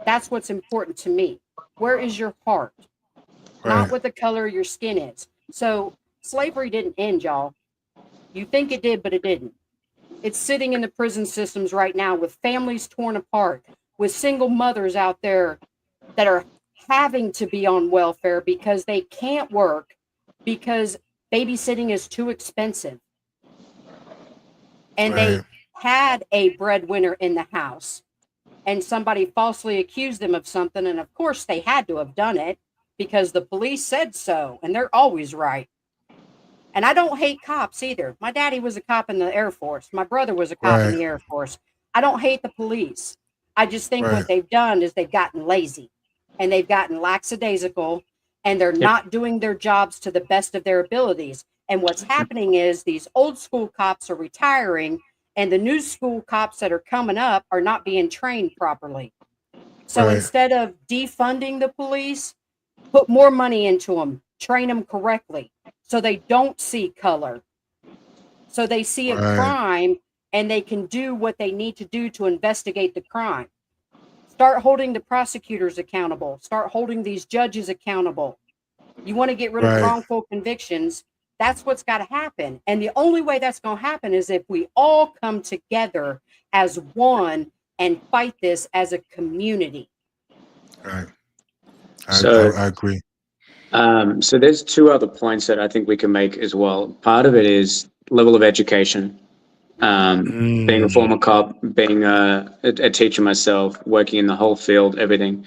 That's what's important to me. Where is your heart? Not what the color of your skin is. So slavery didn't end, y'all. You think it did, but it didn't. It's sitting in the prison systems right now with families torn apart, with single mothers out there that are having to be on welfare because they can't work because babysitting is too expensive. And they had a breadwinner in the house and somebody falsely accused them of something. And of course they had to have done it because the police said so. And they're always right. And I don't hate cops either. My daddy was a cop in the Air Force. My brother was a cop in the Air Force. I don't hate the police. I just think Right. what they've done is they've gotten lazy and they've gotten lackadaisical, and they're not doing their jobs to the best of their abilities. And what's happening is these old school cops are retiring, and the new school cops that are coming up are not being trained properly. So Right. instead of defunding the police, put more money into them, train them correctly so they don't see color. So they see a Right. crime and they can do what they need to do to investigate the crime. Start holding the prosecutors accountable. Start holding these judges accountable. You want to get rid of Right. wrongful convictions. That's what's got to happen. And the only way that's going to happen is if we all come together as one and fight this as a community. Right. So- I agree. So there's two other points that I think we can make as well. Part of it is level of education. Being a former cop, being a teacher myself, working in the whole field, everything.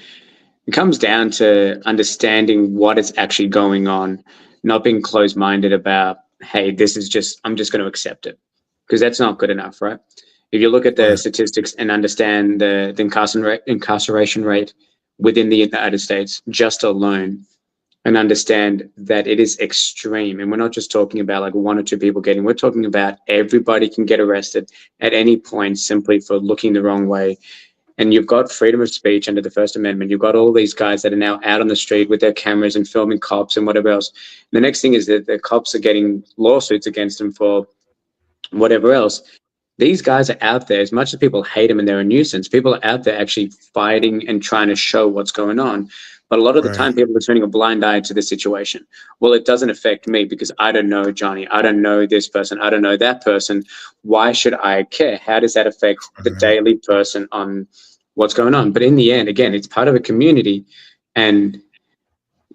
It comes down to understanding what is actually going on, not being closed-minded about, hey, I'm just going to accept it, because that's not good enough, right? If you look at the statistics and understand the incarceration rate within the United States just alone, and understand that it is extreme. And we're not just talking about like one or two people we're talking about everybody can get arrested at any point simply for looking the wrong way. And you've got freedom of speech under the First Amendment. You've got all these guys that are now out on the street with their cameras and filming cops and whatever else. The next thing is that the cops are getting lawsuits against them for whatever else. These guys are out there, as much as people hate them and they're a nuisance, people are out there actually fighting and trying to show what's going on. But a lot of the time, people are turning a blind eye to the situation. Well, it doesn't affect me because I don't know Johnny. I don't know this person. I don't know that person. Why should I care? How does that affect the daily person on what's going on? But in the end, again, it's part of a community. And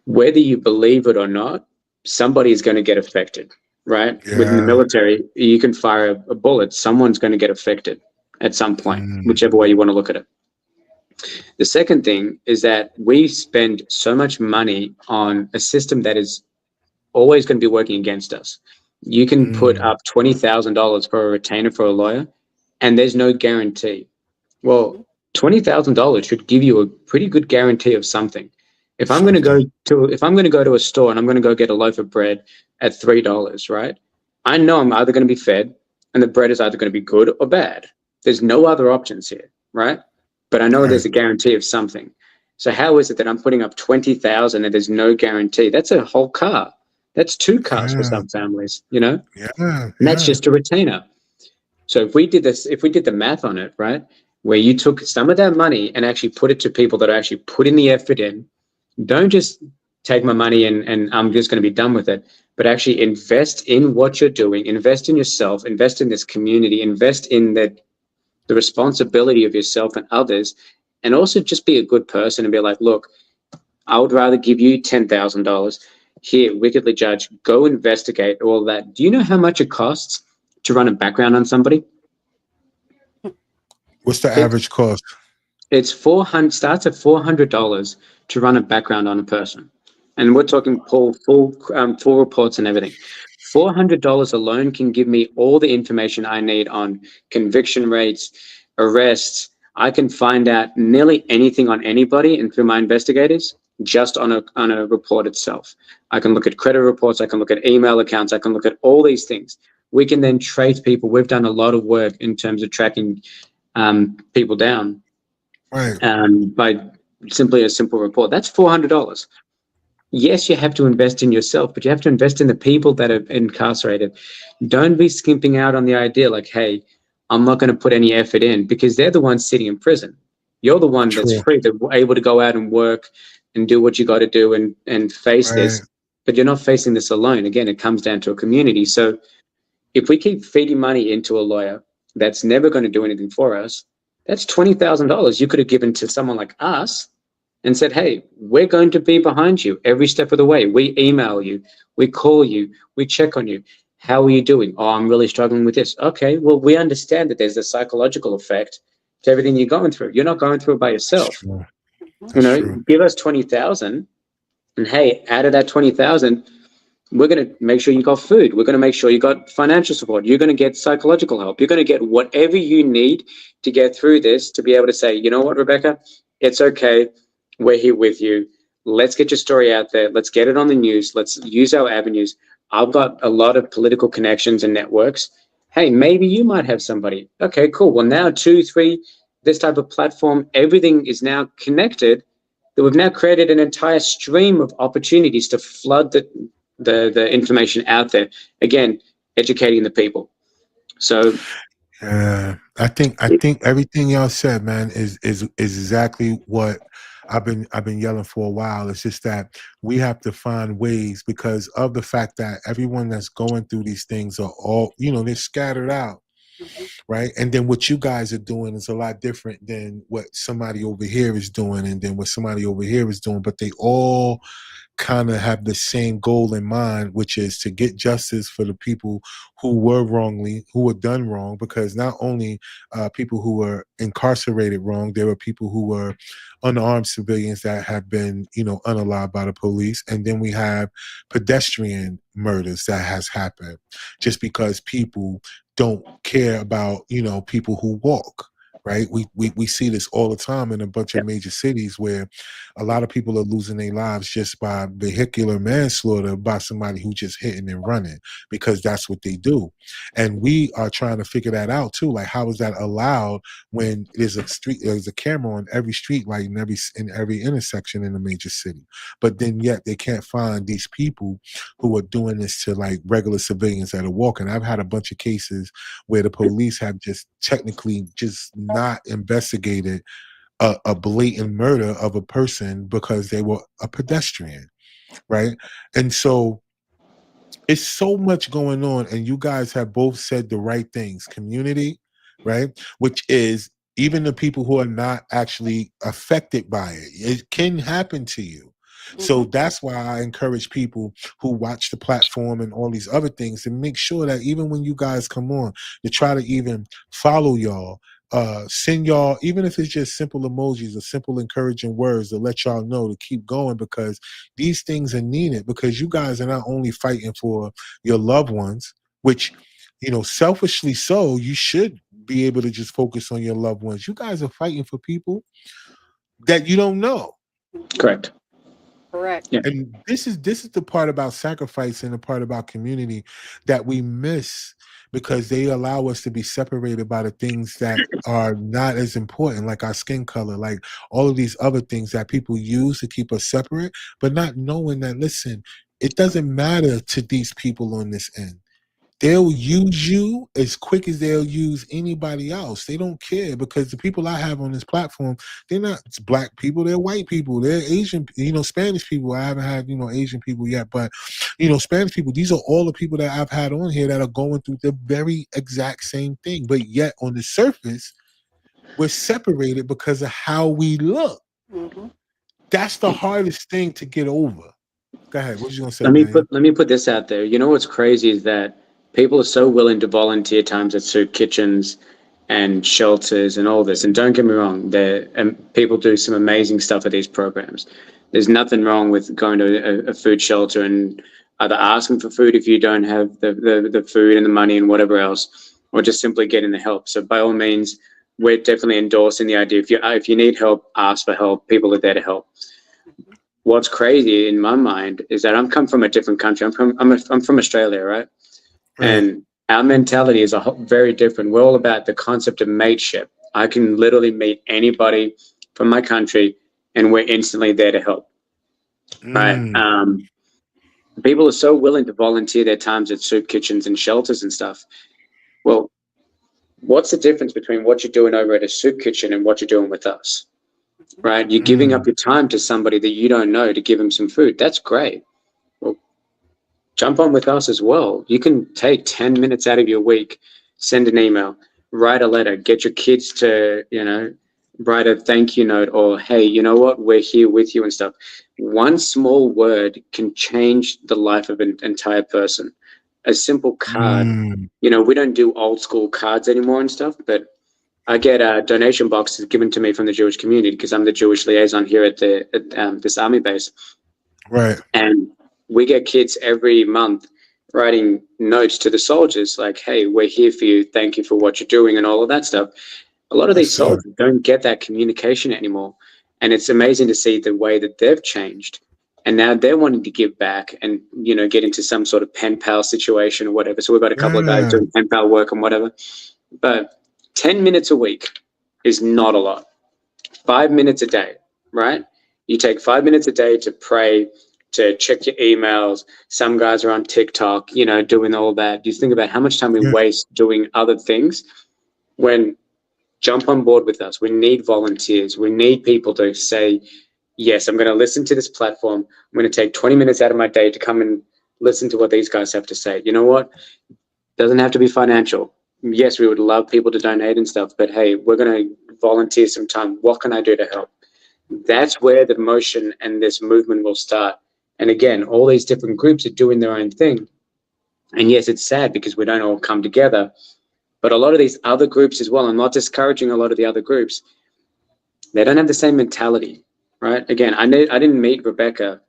whether you believe it or not, somebody is going to get affected, right? Yeah. Within the military, you can fire a bullet. Someone's going to get affected at some point, whichever way you want to look at it. The second thing is that we spend so much money on a system that is always going to be working against us. You can put up $20,000 for a retainer for a lawyer, and there's no guarantee. Well, $20,000 should give you a pretty good guarantee of something. If I'm going to go to a store and I'm going to go get a loaf of bread at $3, right? I know I'm either going to be fed, and the bread is either going to be good or bad. There's no other options here, right? But I know there's a guarantee of something. So how is it that I'm putting up $20,000 and there's no guarantee? That's a whole car. That's two cars for some families, you know? And that's just a retainer. So if we did the math on it, right, where you took some of that money and actually put it to people that are actually putting the effort in, don't just take my money and I'm just going to be done with it, but actually invest in what you're doing, invest in yourself, invest in this community, invest in the responsibility of yourself and others, and also just be a good person and be like, look, I would rather give you $10,000 here, wickedly judge, go investigate all that. Do you know how much it costs to run a background on somebody? What's the average cost? It's starts at $400 to run a background on a person. And we're talking full reports and everything. $400 alone can give me all the information I need on conviction rates, arrests. I can find out nearly anything on anybody, and through my investigators, just on a report itself. I can look at credit reports. I can look at email accounts. I can look at all these things. We can then trace people. We've done a lot of work in terms of tracking people down by simply a simple report. That's $400. Yes, you have to invest in yourself, but you have to invest in the people that are incarcerated. Don't be skimping out on the idea like, hey, I'm not going to put any effort in, because they're the ones sitting in prison. You're the one that's free, that's able to go out and work and do what you got to do and face this. But you're not facing this alone. Again, it comes down to a community. So if we keep feeding money into a lawyer that's never going to do anything for us, that's $20,000 you could have given to someone like us and said, hey, we're going to be behind you every step of the way. We email you, we call you, we check on you. How are you doing? Oh, I'm really struggling with this. Okay, well, we understand that there's a psychological effect to everything you're going through. You're not going through it by yourself. You know, give us $20,000, and hey, out of that $20,000, we're going to make sure you got food. We're going to make sure you got financial support. You're going to get psychological help. You're going to get whatever you need to get through this, to be able to say, you know what, Rebecca, it's okay. We're here with you. Let's get your story out there. Let's get it on the news. Let's use our avenues. I've got a lot of political connections and networks. Hey, maybe you might have somebody. Okay, cool. Well, now 2, 3, this type of platform, everything is now connected. That we've now created an entire stream of opportunities to flood the information out there. Again, educating the people. So I think everything y'all said, man, is exactly what I've been yelling for a while. It's just that we have to find ways, because of the fact that everyone that's going through these things are all, they're scattered out. Right. And then what you guys are doing is a lot different than what somebody over here is doing, and then what somebody over here is doing, but they all kind of have the same goal in mind, which is to get justice for the people who were done wrong, because not only people who were incarcerated wrong, there were people who were unarmed civilians that have been, unalived by the police. And then we have pedestrian murders that has happened just because people don't care about, people who walk. Right. We see this all the time in a bunch of major cities where a lot of people are losing their lives just by vehicular manslaughter by somebody who just hitting and running, because that's what they do. And we are trying to figure that out too. Like, how is that allowed when there's a camera on every street light in every intersection in a major city? But then yet they can't find these people who are doing this to like regular civilians that are walking. I've had a bunch of cases where the police have just technically just not investigated a blatant murder of a person because they were a pedestrian, right? And so it's so much going on, and you guys have both said the right things. Community, right? Which is even the people who are not actually affected by it. It can happen to you. So that's why I encourage people who watch the platform and all these other things to make sure that even when you guys come on, to try to even follow y'all, send y'all, even if it's just simple emojis or simple encouraging words to let y'all know to keep going, because these things are needed, because you guys are not only fighting for your loved ones, which, selfishly so, you should be able to just focus on your loved ones. You guys are fighting for people that you don't know. Correct. Yeah. And this is the part about sacrifice and the part about community that we miss, because they allow us to be separated by the things that are not as important, like our skin color, like all of these other things that people use to keep us separate, but not knowing that, listen, it doesn't matter to these people on this end. They'll use you as quick as they'll use anybody else. They don't care, because the people I have on this platform, they're not black people, they're white people, they're Asian, Spanish people. I haven't had, Asian people yet, but, Spanish people, these are all the people that I've had on here that are going through the very exact same thing. But yet on the surface, we're separated because of how we look. That's the hardest thing to get over. Go ahead. What you gonna say? Let me put this out there. You know what's crazy is that people are so willing to volunteer times at soup kitchens and shelters and all this. And don't get me wrong, people do some amazing stuff at these programs. There's nothing wrong with going to a food shelter and either asking for food if you don't have the food and the money and whatever else, or just simply getting the help. So by all means, we're definitely endorsing the idea. If you need help, ask for help. People are there to help. What's crazy in my mind is that I'm come from a different country. I'm from Australia, right? And our mentality is very different. We're all about the concept of mateship. I can literally meet anybody from my country, and we're instantly there to help. Right? People are so willing to volunteer their times at soup kitchens and shelters and stuff. Well, what's the difference between what you're doing over at a soup kitchen and what you're doing with us? Right? You're giving up your time to somebody that you don't know to give them some food. That's great. Well, jump on with us as well. You can take 10 minutes out of your week, send an email, write a letter, get your kids to, write a thank you note, or, hey, you know what, we're here with you and stuff. One small word can change the life of an entire person. A simple card, we don't do old school cards anymore and stuff, but I get donation boxes given to me from the Jewish community because I'm the Jewish liaison here at this army base. Right. And we get kids every month writing notes to the soldiers like, hey, we're here for you. Thank you for what you're doing and all of that stuff. A lot of Yes, these sir. soldiers don't get that communication anymore. And it's amazing to see the way that they've changed. And now they're wanting to give back and, you know, get into some sort of pen pal situation or whatever. So we've got a couple of guys Yeah. doing pen pal work and whatever. But 10 minutes a week is not a lot. 5 minutes a day, right? You take 5 minutes a day to pray, to check your emails. Some guys are on TikTok, you know, doing all that. You think about how much time we Yeah. waste doing other things when jump on board with us. We need volunteers. We need people to say, yes, I'm going to listen to this platform. I'm going to take 20 minutes out of my day to come and listen to what these guys have to say. You know what? Doesn't have to be financial. Yes, we would love people to donate and stuff, but hey, we're going to volunteer some time. What can I do to help? That's where the motion and this movement will start. And again, all these different groups are doing their own thing. And yes, it's sad because we don't all come together. But a lot of these other groups as well, I'm not discouraging a lot of the other groups, they don't have the same mentality, right? Again, I didn't meet Rebecca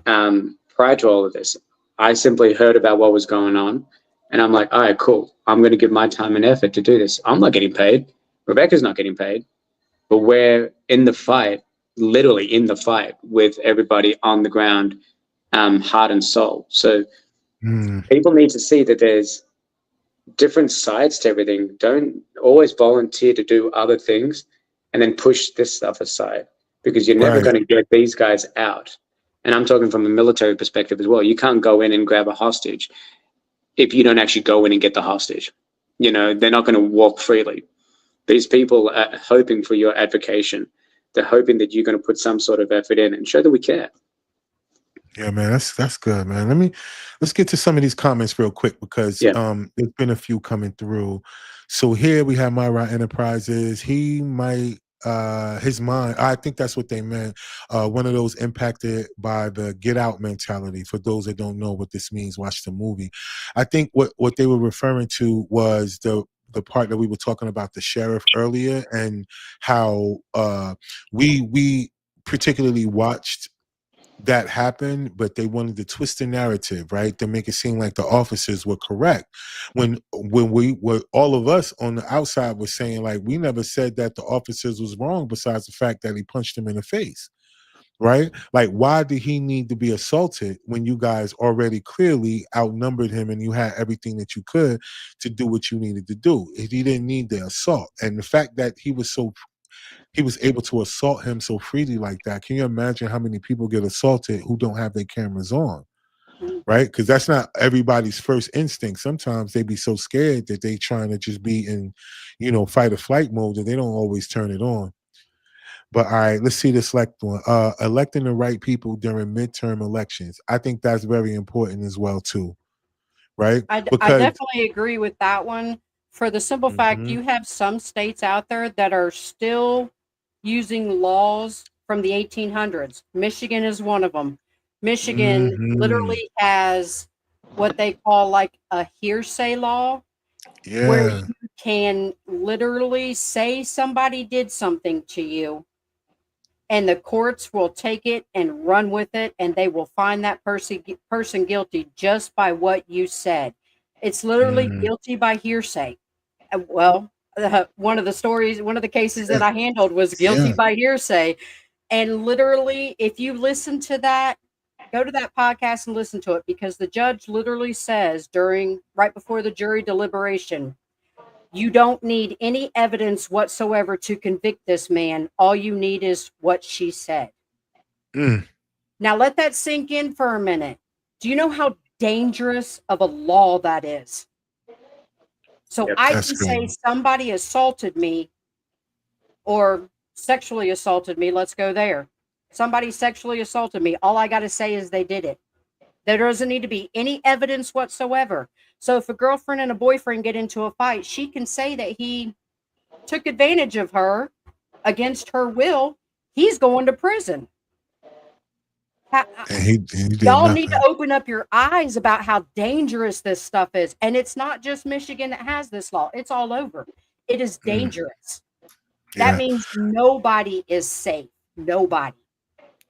prior to all of this. I simply heard about what was going on, and I'm like, all right, cool. I'm going to give my time and effort to do this. I'm not getting paid. Rebecca's not getting paid. But we're in the fight, literally in the fight with everybody on the ground, heart and soul. So people need to see that there's different sides to everything. Don't always volunteer to do other things and then push this stuff aside, because you're never Right. going to get these guys out. And I'm talking from a military perspective as well. You can't go in and grab a hostage if you don't actually go in and get the hostage. You know, they're not going to walk freely. These people are hoping for your advocation. They're hoping that you're going to put some sort of effort in and show that we care. Yeah, man, that's good, man. Let's get to some of these comments real quick because Yeah. there's been a few coming through. So here we have Myra Enterprises. He might his mind, I think that's what they meant. One of those impacted by the get out mentality. For those that don't know what this means, watch the movie. I think what they were referring to was the part that we were talking about the sheriff earlier, and how we particularly watched that happened, but they wanted to twist the narrative, right, to make it seem like the officers were correct. When we were, all of us on the outside were saying, like, we never said that the officers was wrong, besides the fact that he punched him in the face, right? Like, why did he need to be assaulted when you guys already clearly outnumbered him and you had everything that you could to do what you needed to do? He didn't need the assault. And the fact that he was able to assault him so freely like that. Can you imagine how many people get assaulted who don't have their cameras on, right? Because that's not everybody's first instinct. Sometimes they be so scared that they trying to just be in, fight or flight mode, that they don't always turn it on. But all right, let's see this next one. Electing the right people during midterm elections. I think that's very important as well too, right? I definitely agree with that one, for the simple fact you have some states out there that are still using laws from the 1800s. Michigan is one of them. Michigan literally has what they call like a hearsay law, where you can literally say somebody did something to you, and the courts will take it and run with it, and they will find that person guilty just by what you said. It's literally guilty by hearsay. Well, one of the cases that I handled was guilty by hearsay. And literally, if you listen to that, go to that podcast and listen to it, because the judge literally says right before the jury deliberation, you don't need any evidence whatsoever to convict this man. All you need is what she said. Now let that sink in for a minute. Do you know how dangerous of a law that is? So I can say somebody assaulted me or sexually assaulted me. Let's go there. Somebody sexually assaulted me. All I got to say is they did it. There doesn't need to be any evidence whatsoever. So if a girlfriend and a boyfriend get into a fight, she can say that he took advantage of her against her will. He's going to prison. Y'all need to open up your eyes about how dangerous this stuff is. And it's not just Michigan that has this law. It's all over. It is dangerous. That means nobody is safe. Nobody.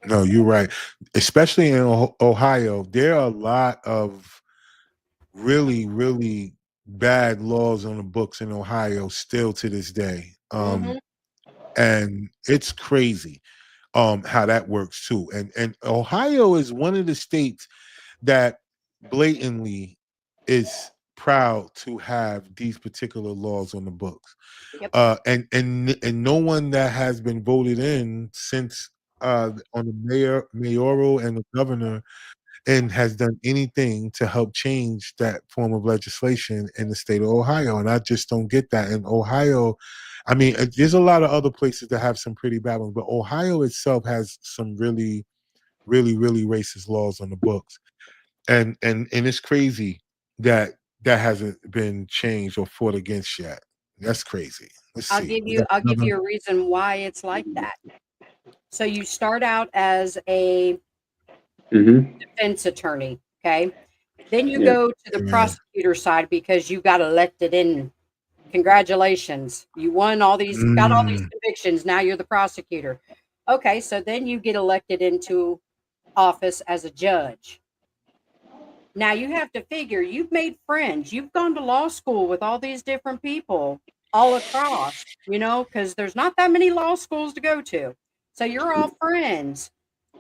No, you're right. Especially in Ohio, there are a lot of really, really bad laws on the books in Ohio still to this day. Hmm. And it's crazy how that works too. And Ohio is one of the states that blatantly is proud to have these particular laws on the books. Yep. And no one that has been voted in since on the mayoral and the governor and has done anything to help change that form of legislation in the state of Ohio. And I just don't get that. In Ohio, I mean, there's a lot of other places that have some pretty bad ones, but Ohio itself has some really, really, really racist laws on the books. And it's crazy that that hasn't been changed or fought against yet. That's crazy. Let's see. We got I'll give another. you a reason why it's like that. So you start out as a Mm-hmm. defense attorney, okay? Then you Yeah. go to the Yeah. prosecutor side because you got elected in. Congratulations. You won all these, got all these Mm, convictions. Now you're the prosecutor. Okay, so then you get elected into office as a judge. Now you have to figure you've made friends. You've gone to law school with all these different people all across, because there's not that many law schools to go to. So you're all friends.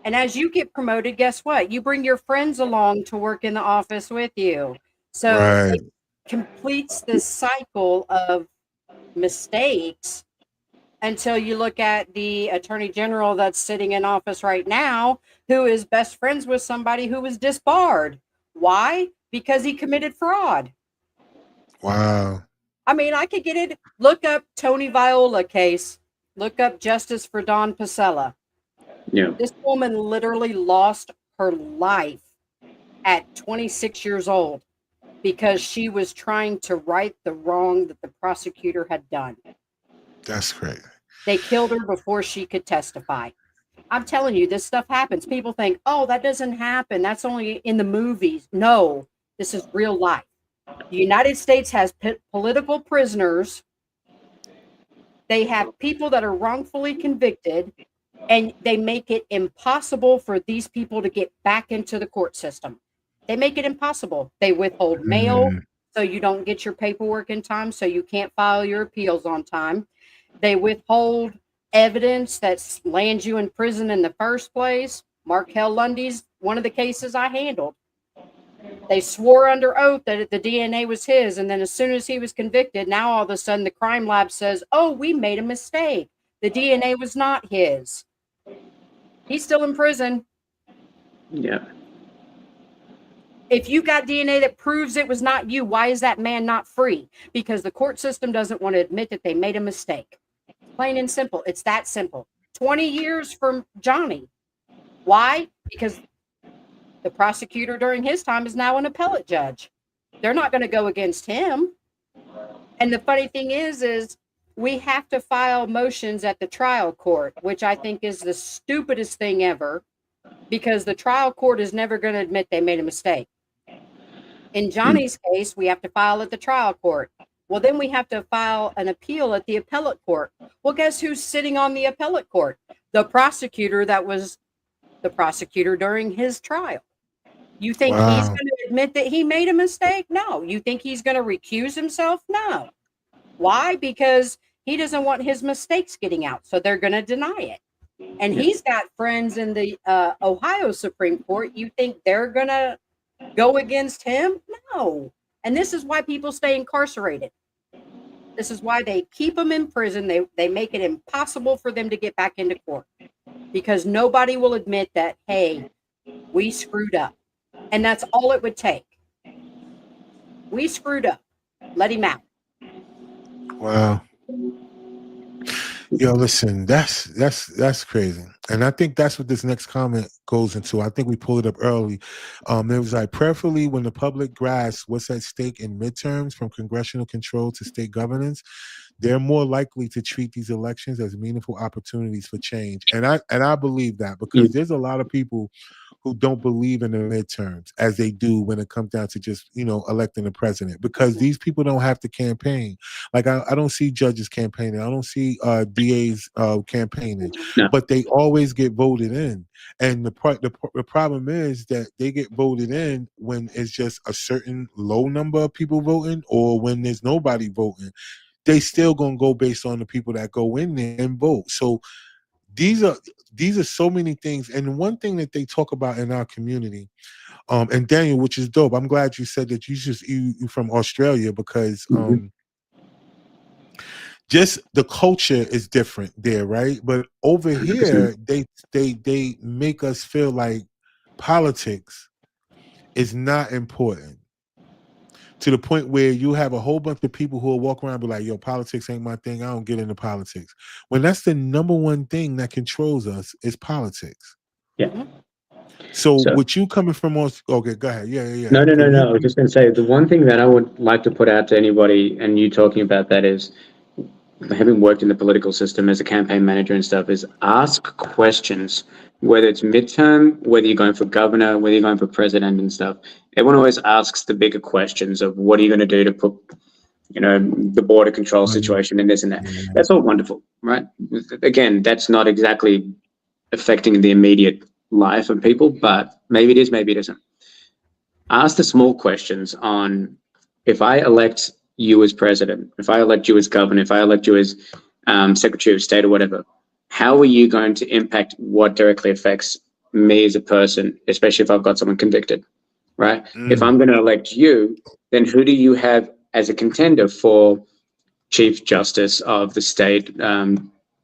And as you get promoted, guess what? You bring your friends along to work in the office with you. So right. it completes this cycle of mistakes until you look at the attorney general that's sitting in office right now, who is best friends with somebody who was disbarred. Why? Because he committed fraud. Wow. I mean, I could get it. Look up Tony Viola case. Look up Justice for Don Pasella. Yeah. This woman literally lost her life at 26 years old because she was trying to right the wrong that the prosecutor had done. That's crazy. They killed her before she could testify. I'm telling you, this stuff happens. People think, oh, that doesn't happen. That's only in the movies. No, this is real life. The United States has political prisoners. They have people that are wrongfully convicted, and they make it impossible for these people to get back into the court system. They make it impossible. They withhold mail Mm, so you don't get your paperwork in time, so you can't file your appeals on time. They withhold evidence that lands you in prison in the first place. Markel Lundy's one of the cases I handled. They swore under oath that the DNA was his, and then as soon as he was convicted, now all of a sudden the crime lab says, "Oh, we made a mistake. The DNA was not his." He's still in prison. Yeah. If you got DNA that proves it was not you, why is that man not free? Because the court system doesn't want to admit that they made a mistake. Plain and simple. It's that simple. 20 years from Johnny. Why? Because the prosecutor during his time is now an appellate judge. They're not going to go against him. And the funny thing is we have to file motions at the trial court, which I think is the stupidest thing ever, because the trial court is never going to admit they made a mistake. In Johnny's case, we have to file at the trial court. Well, then we have to file an appeal at the appellate court. Well, guess who's sitting on the appellate court? The prosecutor that was the prosecutor during his trial. You think he's wow. going to admit that he made a mistake? No. You think he's going to recuse himself? No. Why? Because he doesn't want his mistakes getting out. So they're going to deny it. And he's got friends in the Ohio Supreme Court. You think they're going to go against him? No. And this is why people stay incarcerated. This is why they keep them in prison. They make it impossible for them to get back into court because nobody will admit that, hey, we screwed up. And that's all it would take. We screwed up. Let him out. Wow. Yo, listen, that's crazy. And I think that's what this next comment goes into. I think we pulled it up early. It was like, prayerfully, when the public grasps what's at stake in midterms, from congressional control to state governance, they're more likely to treat these elections as meaningful opportunities for change. And I believe that, because there's a lot of people who don't believe in the midterms as they do when it comes down to just, electing the president, because these people don't have to campaign. Like I don't see judges campaigning. I don't see DAs campaigning, No. but they always get voted in. And the problem is that they get voted in when it's just a certain low number of people voting, or when there's nobody voting. They still gonna go based on the people that go in there and vote. So these are so many things. And one thing that they talk about in our community, and Daniel, which is dope. I'm glad you said that you from Australia, because just the culture is different there, right? But over here, they make us feel like politics is not important, to the point where you have a whole bunch of people who will walk around and be like, yo, politics ain't my thing. I don't get into politics. When that's the number one thing that controls us is politics. Yeah. So with you coming from okay, go ahead. Yeah. No. I was just going to say, the one thing that I would like to put out to anybody, and you talking about that, is, having worked in the political system as a campaign manager and stuff, is ask questions, whether it's midterm, whether you're going for governor, whether you're going for president and stuff. Everyone always asks the bigger questions of, what are you going to do to put, the border control situation and this and that. That's all wonderful, right? Again, that's not exactly affecting the immediate life of people, but maybe it is, maybe it isn't. Ask the small questions on, if I elect you as president, if I elect you as governor, if I elect you as secretary of state or whatever, how are you going to impact what directly affects me as a person, especially if I've got someone convicted, right? If I'm going to elect you, then who do you have as a contender for chief justice of the state,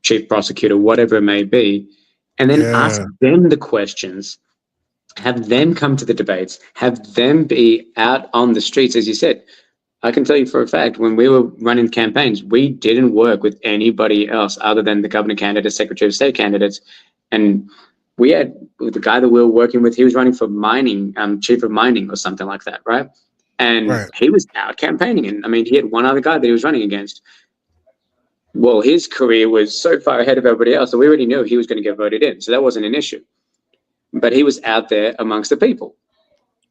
chief prosecutor, whatever it may be, and then ask them the questions, have them come to the debates, have them be out on the streets, as you said. I can tell you for a fact, when we were running campaigns, we didn't work with anybody else other than the governor candidates, secretary of state candidates. And we had the guy that we were working with, he was running for mining, chief of mining or something like that, right? And he was out campaigning. And I mean, he had one other guy that he was running against. Well, his career was so far ahead of everybody else that we already knew he was going to get voted in. So that wasn't an issue. But he was out there amongst the people.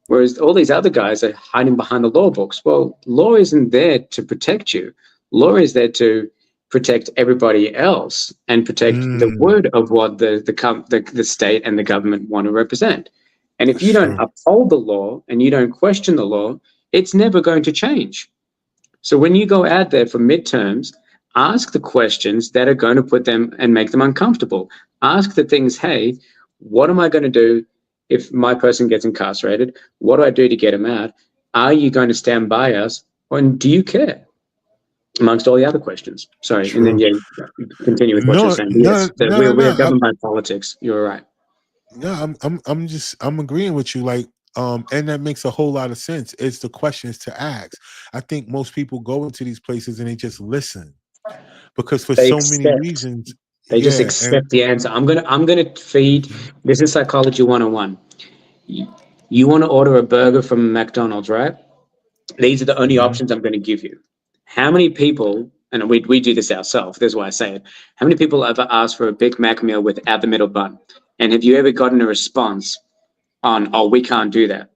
Whereas all these other guys are hiding behind the law books. Well, law isn't there to protect you. Law is there to protect everybody else and protect the word of what the state and the government want to represent. And if you don't uphold the law and you don't question the law, it's never going to change. So when you go out there for midterms, ask the questions that are going to put them and make them uncomfortable. Ask the things, hey, what am I going to do if my person gets incarcerated? What do I do to get him out? Are you going to stand by us? And do you care? Amongst all the other questions. Sorry. And then, continue with what you're saying. Yes, we're governed by politics. You're right. No, I'm agreeing with you. Like, and that makes a whole lot of sense. It's the questions to ask. I think most people go into these places and they just listen, because for so many reasons. They just accept the answer. I'm gonna feed. This is psychology 101. You want to order a burger from McDonald's, right? These are the only options I'm going to give you. How many people, and we do this ourselves, that's why I say it, how many people ever ask for a Big Mac meal without the middle bun? And have you ever gotten a response on, oh, we can't do that?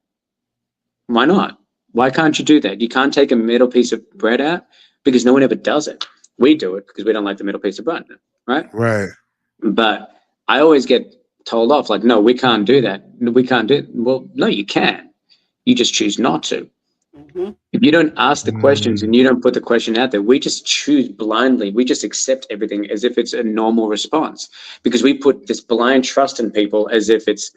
Why not? Why can't you do that? You can't take a middle piece of bread out? Because no one ever does it. We do it because we don't like the middle piece of bread. Right. But I always get told off, like, no, we can't do that. We can't do it. Well, no, you can. You just choose not to. If you don't ask the questions and you don't put the question out there, we just choose blindly. We just accept everything as if it's a normal response, because we put this blind trust in people as if it's,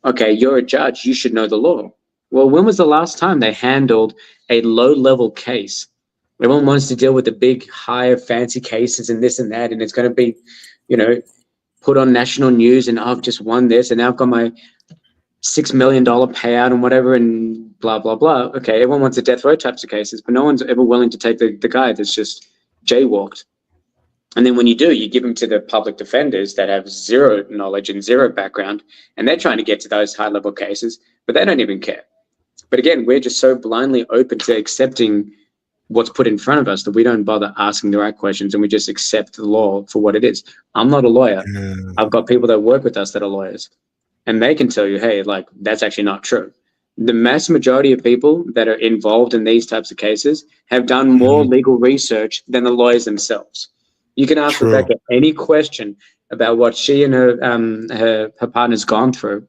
okay, you're a judge, you should know the law. Well, when was the last time they handled a low-level case? Everyone wants to deal with the big, higher, fancy cases and this and that, and it's going to be, put on national news, and I've just won this, and now I've got my $6 million payout and whatever, and blah, blah, blah. Okay, everyone wants the death row types of cases, but no one's ever willing to take the guy that's just jaywalked. And then when you do, you give them to the public defenders that have zero knowledge and zero background, and they're trying to get to those high-level cases, but they don't even care. But again, we're just so blindly open to accepting what's put in front of us that we don't bother asking the right questions, and we just accept the law for what it is. I'm not a lawyer. I've got people that work with us that are lawyers. and they can tell you, hey, like, that's actually not true. The mass majority of people that are involved in these types of cases have done more legal research than the lawyers themselves. You can ask True. Rebecca any question about what she and her partner's gone through.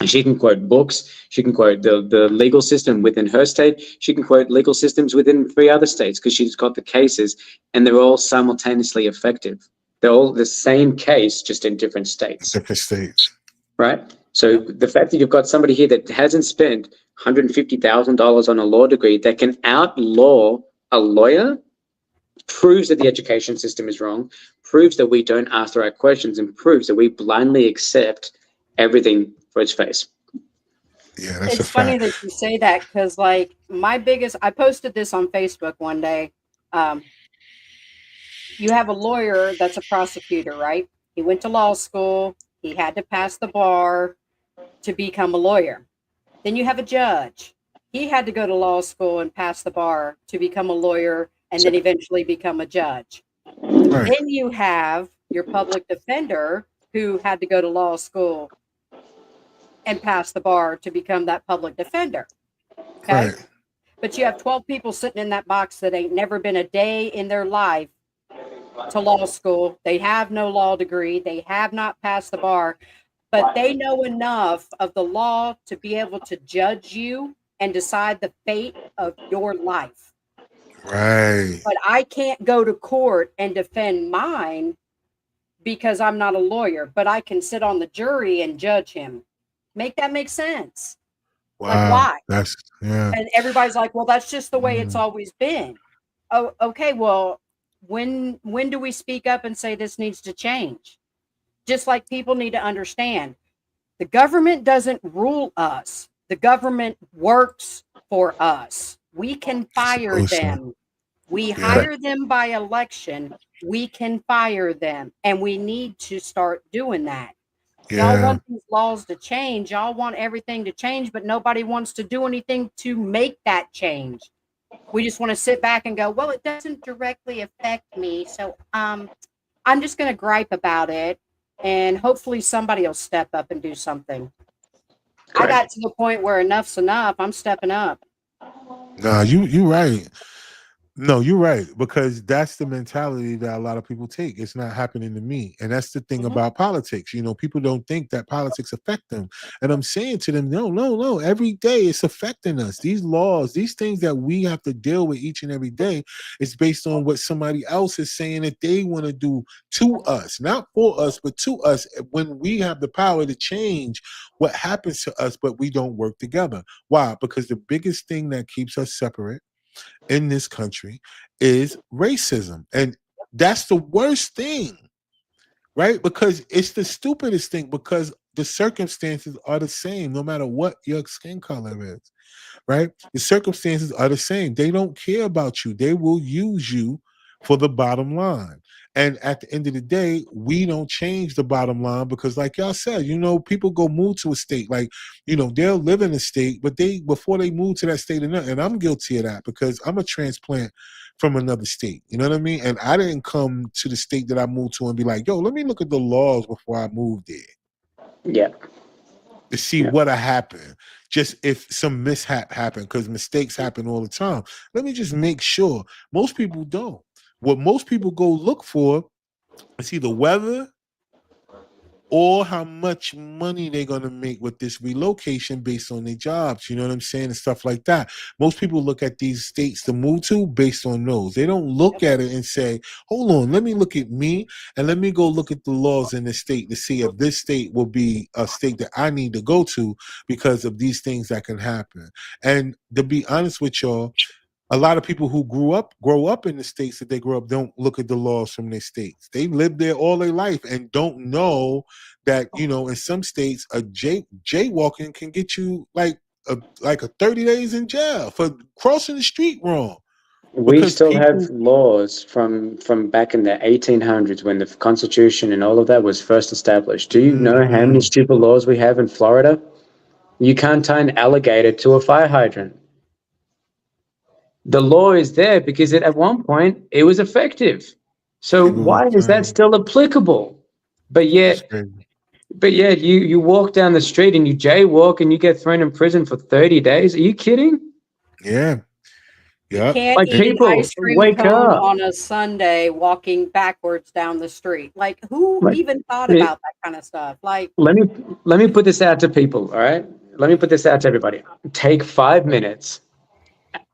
And she can quote books. She can quote the legal system within her state. She can quote legal systems within 3 other states because she's got the cases, and they're all simultaneously effective. They're all the same case, just in different states. Different states. Right? So the fact that you've got somebody here that hasn't spent $150,000 on a law degree that can outlaw a lawyer proves that the education system is wrong, proves that we don't ask the right questions, and proves that we blindly accept everything for its face. Yeah, that's It's funny that you say that because, like, I posted this on Facebook one day. You have a lawyer that's a prosecutor, right? He went to law school. He had to pass the bar to become a lawyer. Then you have a judge. He had to go to law school and pass the bar to become a lawyer and then eventually become a judge. Right. Then you have your public defender who had to go to law school and pass the bar to become that public defender. Okay. Right. But you have 12 people sitting in that box that ain't never been a day in their life to law school. They have no law degree. They have not passed the bar, but they know enough of the law to be able to judge you and decide the fate of your life. Right. But I can't go to court and defend mine because I'm not a lawyer, but I can sit on the jury and judge him. Make that make sense? Wow. Like, why? That's, yeah. And everybody's like, well, that's just the way it's always been. Oh, okay. Well, when do we speak up and say this needs to change? Just like people need to understand, the government doesn't rule us. The government works for us. We can fire them. We hire them by election. We can fire them. And we need to start doing that. Y'all want these laws to change. Y'all want everything to change, but nobody wants to do anything to make that change. We just want to sit back and go, well, it doesn't directly affect me. So I'm just going to gripe about it. And hopefully somebody will step up and do something. Correct. I got to the point where enough's enough. I'm stepping up. Nah, you right. No, you're right, because that's the mentality that a lot of people take. It's not happening to me. And that's the thing about politics. You know, people don't think that politics affect them. And I'm saying to them, no. Every day it's affecting us. These laws, these things that we have to deal with each and every day, it's based on what somebody else is saying that they want to do to us, not for us, but to us, when we have the power to change what happens to us, but we don't work together. Why? Because the biggest thing that keeps us separate in this country is racism, and that's the worst thing, right? Because it's the stupidest thing, because the circumstances are the same no matter what your skin color is, right? The circumstances are the same. They don't care about you. They will use you for the bottom line. And at the end of the day, we don't change the bottom line, because like y'all said, you know, people go move to a state, like, you know, they'll live in a state, but before they move to that state, and I'm guilty of that because I'm a transplant from another state, you know what I mean? And I didn't come to the state that I moved to and be like, yo, let me look at the laws before I moved there. Yeah. To see what happened, just if some mishap happened, because mistakes happen all the time. Let me just make sure. Most people don't. What most people go look for is either weather or how much money they're going to make with this relocation based on their jobs, you know what I'm saying, and stuff like that. Most people look at these states to move to based on those. They don't look at it and say, hold on, let me look at me, and let me go look at the laws in the state to see if this state will be a state that I need to go to because of these things that can happen. And to be honest with y'all, a lot of people who grow up in the states that they grow up don't look at the laws from their states. They live there all their life and don't know that, you know, in some states, a jaywalking can get you like a 30 days in jail for crossing the street wrong. We still have laws from back in the 1800s when the Constitution and all of that was first established. Do you know how many stupid laws we have in Florida? You can't tie an alligator to a fire hydrant. The law is there because at one point it was effective. So why is that still applicable? But yet But yeah, you walk down the street and you jaywalk and you get thrown in prison for 30 days. Are you kidding? Yeah. You Yep. can't Like, eat an people, ice cream wake cone up. on a Sunday walking backwards down the street. Like, who Like, even thought it- about that kind of stuff? Like, let me put this out to people, all right? Let me put this out to everybody. Take 5 minutes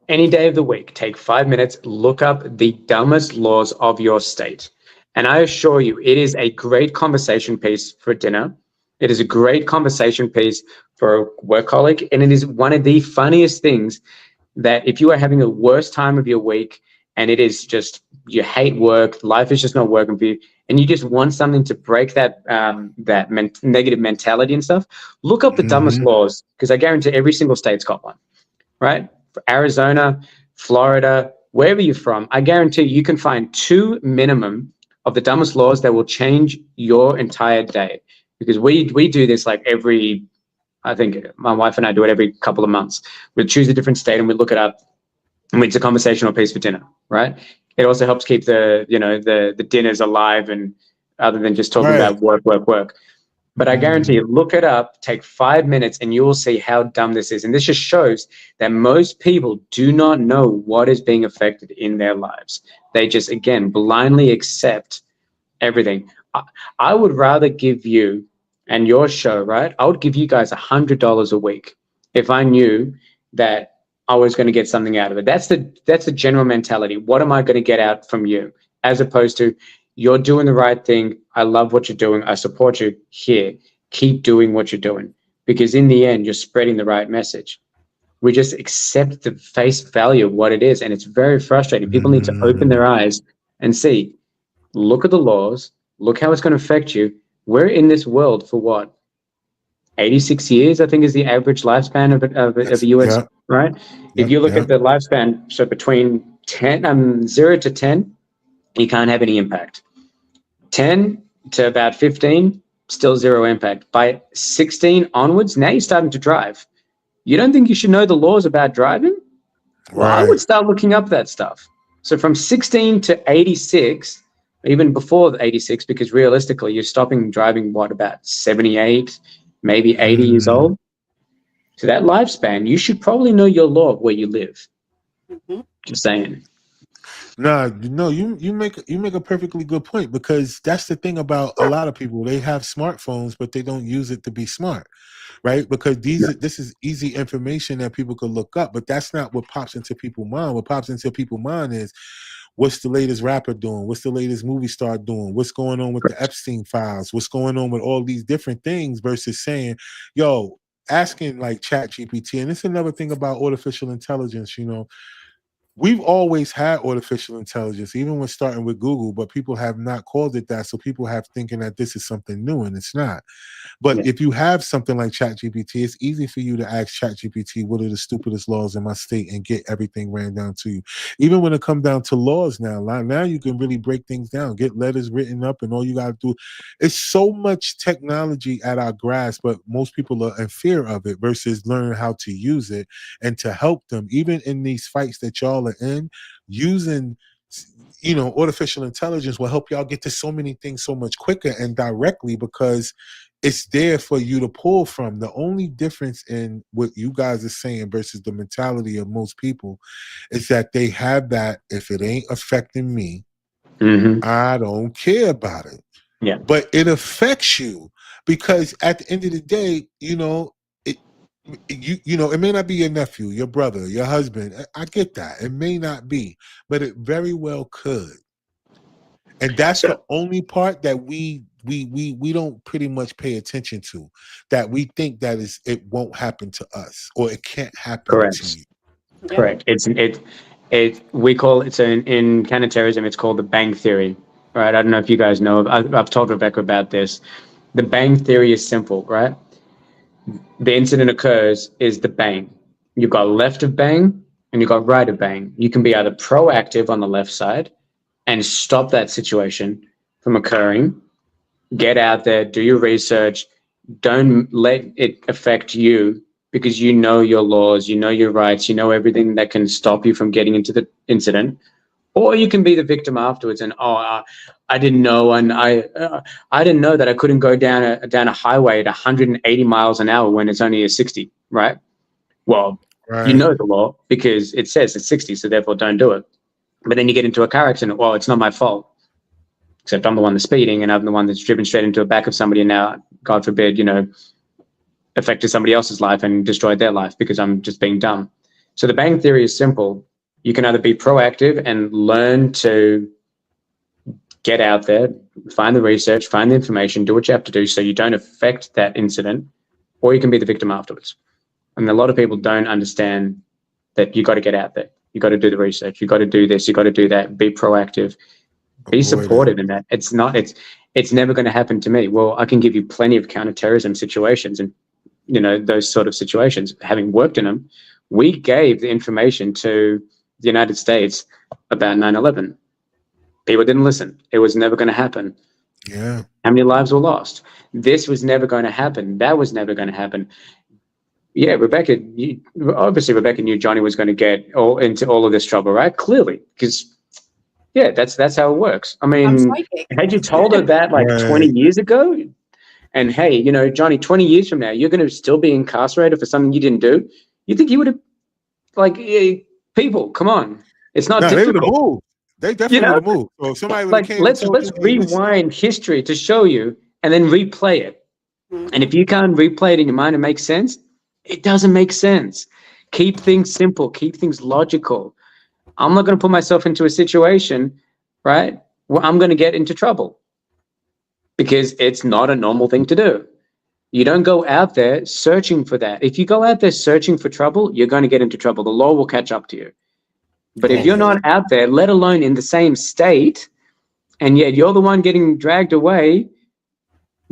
any day of the week. Take 5 minutes, look up the dumbest laws of your state. And I assure you, it is a great conversation piece for dinner. It is a great conversation piece for a work colleague. And it is one of the funniest things that if you are having the worst time of your week and it is just, you hate work, life is just not working for you, and you just want something to break that negative mentality and stuff, look up the dumbest laws, because I guarantee every single state's got one, right? For Arizona, Florida, wherever you're from, I guarantee you can find 2 minimum of the dumbest laws that will change your entire day. Because we do this like every, I think my wife and I do it every couple of months. We choose a different state and we look it up, and it's a conversational piece for dinner, right? It also helps keep the dinners alive, and other than just talking about work. But I guarantee you, look it up, take 5 minutes, and you will see how dumb this is. And this just shows that most people do not know what is being affected in their lives. They just, again, blindly accept everything. I would rather give you and your show, right? I would give you guys $100 a week if I knew that I was going to get something out of it. That's the general mentality. What am I going to get out from you? As opposed to, you're doing the right thing. I love what you're doing. I support you here. Keep doing what you're doing, because in the end, you're spreading the right message. We just accept the face value of what it is. And it's very frustrating. People need to open their eyes and see, look at the laws, look how it's going to affect you. We're in this world for what? 86 years, I think, is the average lifespan of a US, right? If you look at the lifespan, so between 0 to 10, you can't have any impact. 10 to about 15, still zero impact. By 16 onwards, now you're starting to drive. You don't think you should know the laws about driving? Well, I would start looking up that stuff. So from 16 to 86, even before the 86, because realistically, you're stopping driving, what, about 78, maybe 80 years old? So that lifespan, you should probably know your law of where you live. Just saying. No, you make a perfectly good point, because that's the thing about a lot of people. They have smartphones, but they don't use it to be smart, right? Because this is easy information that people could look up, but that's not what pops into people's mind. What pops into people's mind is, what's the latest rapper doing? What's the latest movie star doing? What's going on with the Epstein files? What's going on with all these different things, versus saying, yo, asking like ChatGPT. And it's another thing about artificial intelligence, we've always had artificial intelligence, even when starting with Google, but people have not called it that. So people have thinking that this is something new, and it's not. But if you have something like ChatGPT, it's easy for you to ask ChatGPT, what are the stupidest laws in my state, and get everything ran down to you. Even when it comes down to laws now you can really break things down, get letters written up, and all you got to do. It's so much technology at our grasp, but most people are in fear of it versus learning how to use it and to help them. Even in these fights that y'all are in, using artificial intelligence will help y'all get to so many things so much quicker and directly, because it's there for you to pull from. The only difference in what you guys are saying versus the mentality of most people is that they have that, if it ain't affecting me, I don't care about it. Yeah. But it affects you, because at the end of the day, it may not be your nephew, your brother, your husband. I get that. It may not be, but it very well could. And that's the only part that we don't pretty much pay attention to, that we think that it won't happen to us, or it can't happen to you. Correct. We call it, in counterterrorism, it's called the bang theory. Right? I don't know if you guys know. I've told Rebecca about this. The bang theory is simple, right? The incident occurs is the bang. You've got left of bang and you've got right of bang. You can be either proactive on the left side and stop that situation from occurring. Get out there, do your research. Don't let it affect you, because you know your laws, you know your rights, you know everything that can stop you from getting into the incident. Or you can be the victim afterwards and, I didn't know, and I didn't know that I couldn't go down a highway at 180 miles an hour when it's only a 60, right? Well, you know the law because it says it's 60, so therefore don't do it. But then you get into a car accident. Well, it's not my fault, except I'm the one that's speeding and I'm the one that's driven straight into the back of somebody and now, God forbid, affected somebody else's life and destroyed their life because I'm just being dumb. So the bang theory is simple. You can either be proactive and learn to get out there, find the research, find the information, do what you have to do so you don't affect that incident, or you can be the victim afterwards. And a lot of people don't understand that you got to get out there. You got to do the research. You got to do this. You got to do that. Be proactive. Be supportive in that. It's never going to happen to me. Well, I can give you plenty of counterterrorism situations and, those sort of situations. Having worked in them, we gave the information to the United States about 9/11. People didn't listen. It was never going to happen. Yeah. How many lives were lost? This was never going to happen. That was never going to happen. Yeah, Rebecca knew Johnny was going to get into all of this trouble, right? Clearly, because that's how it works. I mean, had you told her that 20 years ago, and hey, Johnny, 20 years from now, you're going to still be incarcerated for something you didn't do. You think you would have, people, come on, it's not difficult. They would have moved. They definitely would have moved. So somebody let's rewind history to show you, and then replay it. Mm-hmm. And if you can't replay it in your mind and make sense, it doesn't make sense. Keep things simple. Keep things logical. I'm not going to put myself into a situation, right, where I'm going to get into trouble because it's not a normal thing to do. You don't go out there searching for that. If you go out there searching for trouble, you're going to get into trouble. The law will catch up to you. But if you're not out there, let alone in the same state, and yet you're the one getting dragged away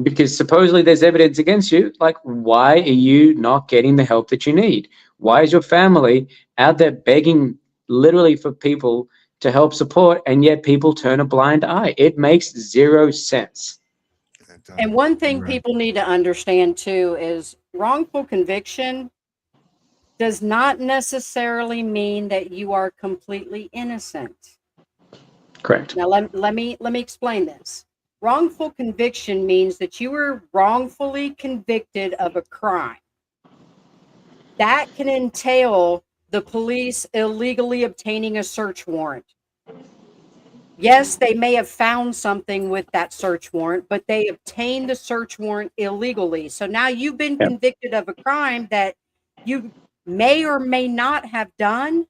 because supposedly there's evidence against you, why are you not getting the help that you need? Why is your family out there begging literally for people to help support, and yet people turn a blind eye? It makes zero sense. And one thing people need to understand too is wrongful conviction does not necessarily mean that you are completely innocent. Correct. Now let me explain this. Wrongful conviction means that you were wrongfully convicted of a crime. That can entail the police illegally obtaining a search warrant. Yes, they may have found something with that search warrant, but they obtained the search warrant illegally. So now you've been convicted of a crime that you may or may not have done,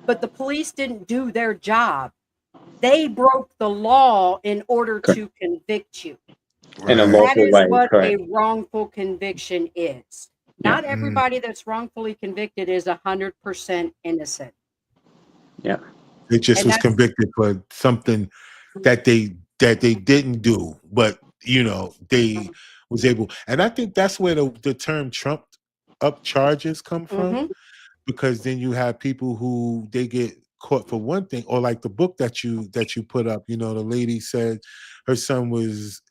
but the police didn't do their job. They broke the law in order to convict you. In a lawful way. That is what a wrongful conviction is. Not everybody that's wrongfully convicted is 100% innocent. Yeah. It just was convicted for something that they didn't do, but they was able. And I think that's where the term trumped up charges come from, because then you have people who they get caught for one thing, or like the book that you put up. The lady said her son was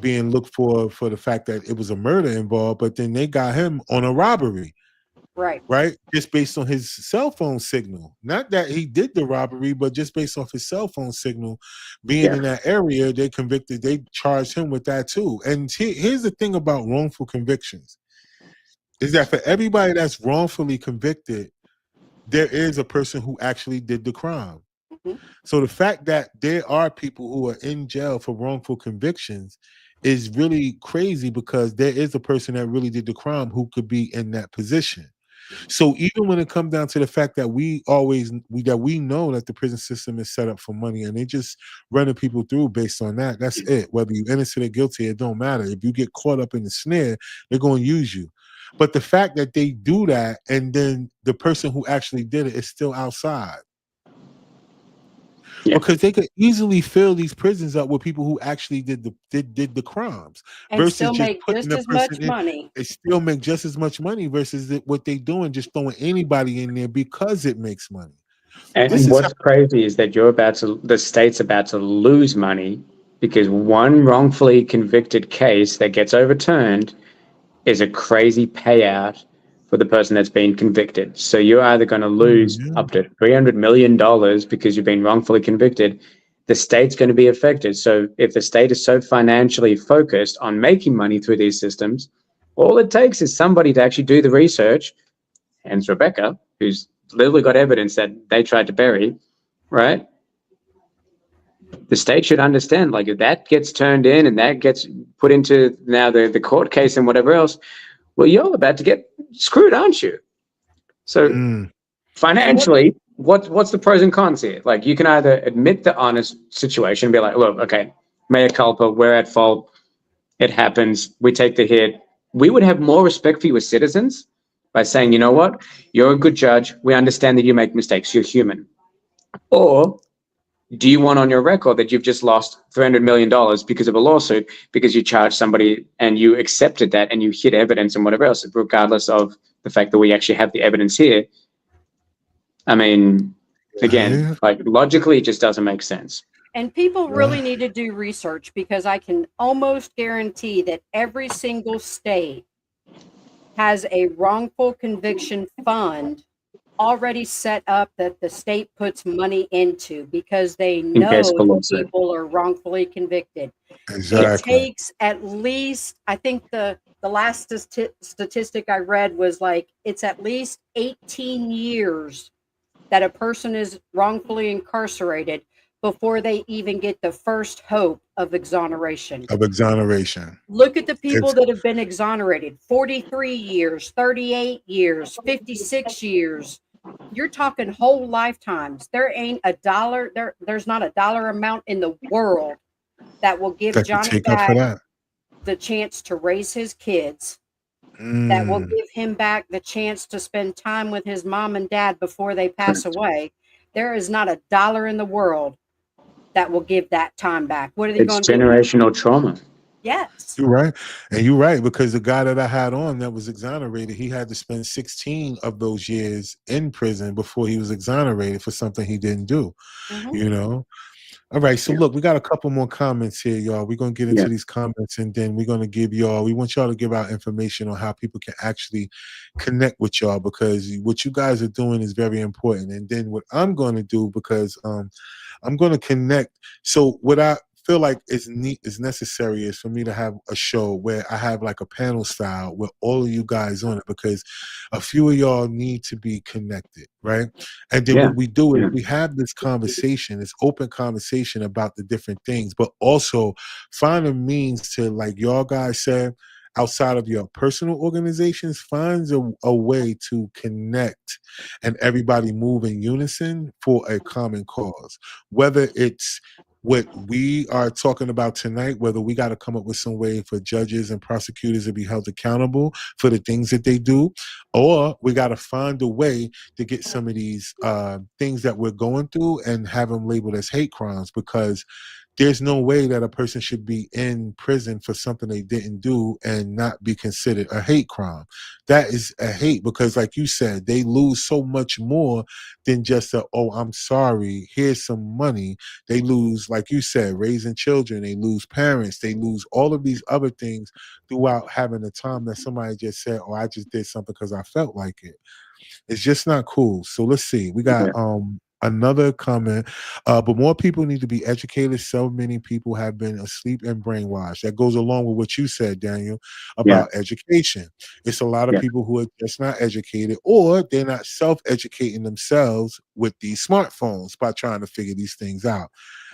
being looked for the fact that it was a murder involved, but then they got him on a robbery. Right. Just based on his cell phone signal. Not that he did the robbery, but just based off his cell phone signal being in that area, they charged him with that too. And here's the thing about wrongful convictions is that for everybody that's wrongfully convicted, there is a person who actually did the crime. So the fact that there are people who are in jail for wrongful convictions is really crazy, because there is a person that really did the crime who could be in that position. So even when it comes down to the fact that we know that the prison system is set up for money, and they just running people through based on that, that's it. Whether you're innocent or guilty, it don't matter. If you get caught up in the snare, they're going to use you. But the fact that they do that, and then the person who actually did it is still outside. Because they could easily fill these prisons up with people who actually did the crimes, and versus still make just as much money. They still make just as much money versus what they doing, just throwing anybody in there because it makes money. And what's crazy is that the state's about to lose money, because one wrongfully convicted case that gets overturned is a crazy payout for the person that's been convicted. So you're either going to lose yeah. up to $300 million because you've been wrongfully convicted. The state's going to be affected. So if the state is so financially focused on making money through these systems, all it takes is somebody to actually do the research, hence Rebecca, who's literally got evidence that they tried to bury, right? The state should understand, like, if that gets turned in and that gets put into now the court case and whatever else, well, you're about to get screwed, aren't you? So financially, what's the pros and cons here? Like, you can either admit the honest situation and be like, look, okay, mea culpa, we're at fault, it happens, we take the hit. We would have more respect for you as citizens by saying, you know what, you're a good judge, we understand that you make mistakes, you're human. Or do you want on your record that you've just lost $300 million because of a lawsuit, because you charged somebody and you accepted that and you hid evidence and whatever else, regardless of the fact that we actually have the evidence here? I mean, again, like, logically, it just doesn't make sense. And people really need to do research, because I can almost guarantee that every single state has a wrongful conviction fund already set up that the state puts money into, because they know that people are wrongfully convicted. Exactly. It takes at least, I think the last statistic I read was like, it's at least 18 years that a person is wrongfully incarcerated before they even get the first hope of exoneration. Look at the people that have been exonerated: 43 years, 38 years, 56 years. You're talking whole lifetimes. There ain't a dollar, there's not a dollar amount in the world that will give Johnny back the chance to raise his kids, that will give him back the chance to spend time with his mom and dad before they pass away. There is not a dollar in the world that will give that time back. What are they going to do? It's generational trauma. Yes. You're right. And you're right, because the guy that I had on that was exonerated, he had to spend 16 of those years in prison before he was exonerated for something he didn't do. You know? All right, so look, we got a couple more comments here, y'all. We're going to get into these comments, and then we're going to give y'all, we want y'all to give out information on how people can actually connect with y'all, because what you guys are doing is very important. And then what I'm going to do, because I'm going to connect. So what I feel like is necessary is for me to have a show where I have like a panel style with all of you guys on it, because a few of y'all need to be connected, right? And then what we do is we have this conversation, this open conversation about the different things, but also find a means to, like y'all guys said, outside of your personal organizations, finds a way to connect and everybody move in unison for a common cause. Whether it's what we are talking about tonight, whether we got to come up with some way for judges and prosecutors to be held accountable for the things that they do, or we got to find a way to get some of these things that we're going through and have them labeled as hate crimes, because there's no way that a person should be in prison for something they didn't do and not be considered a hate crime. That is a hate, because like you said, they lose so much more than just oh, I'm sorry, here's some money. They lose, like you said, raising children. They lose parents. They lose all of these other things throughout having a time that somebody just said, oh, I just did something because I felt like it. It's just not cool. So let's see. We got another comment, but more people need to be educated. So many people have been asleep and brainwashed. That goes along with what you said, Daniel, about education. It's a lot of people who are just not educated, or they're not self-educating themselves with these smartphones by trying to figure these things out.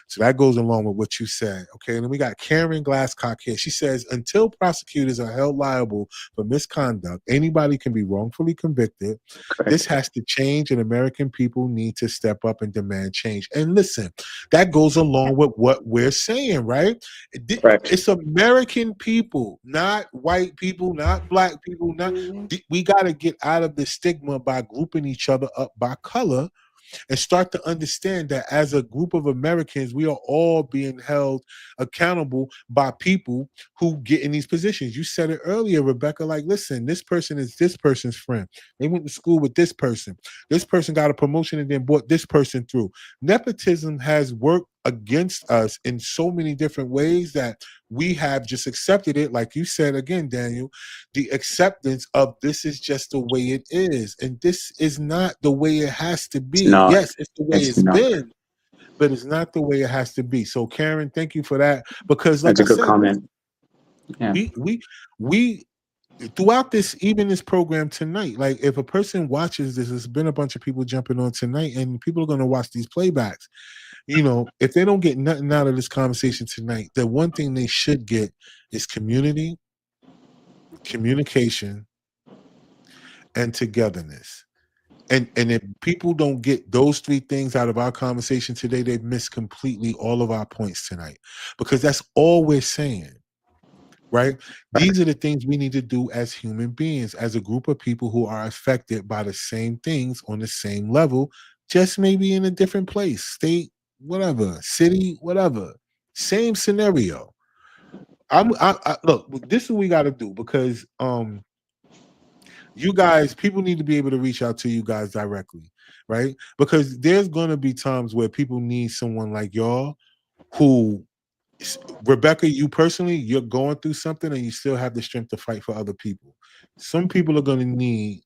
So that goes along with what you said. Okay, and then we got Karen Glasscock here. She says, until prosecutors are held liable for misconduct, anybody can be wrongfully convicted. Correct. This has to change, and American people need to step up and demand change. And listen, that goes along with what we're saying, right? Correct. It's American people, not white people, not black people. We got to get out of the stigma by grouping each other up by color, and start to understand that as a group of Americans, we are all being held accountable by people who get in these positions. You said it earlier, Rebecca, like, listen, this person is this person's friend. They went to school with this person. This person got a promotion and then brought this person through. Nepotism has worked against us in so many different ways that we have just accepted it. Like you said again, Daniel, the acceptance of this is just the way it is. And this is not the way it has to It's be. not. Yes, it's the way It's it's not. been, but it's not the way it has to be. So Karen, thank you for that. Because like That's a I good said, comment. Yeah. we throughout this program tonight, like if a person watches this, there's been a bunch of people jumping on tonight, and people are going to watch these playbacks. You know, if they don't get nothing out of this conversation tonight, the one thing they should get is community, communication, and togetherness. And if people don't get those three things out of our conversation today, they've missed completely all of our points tonight, because that's all we're saying. Right? These are the things we need to do as human beings, as a group of people who are affected by the same things on the same level, just maybe in a different place, state, whatever, city, whatever. Same scenario. Look, this is what we got to do, because you guys, people need to be able to reach out to you guys directly, right? Because there's going to be times where people need someone like y'all who, Rebecca, you personally, you're going through something and you still have the strength to fight for other people. Some people are going to need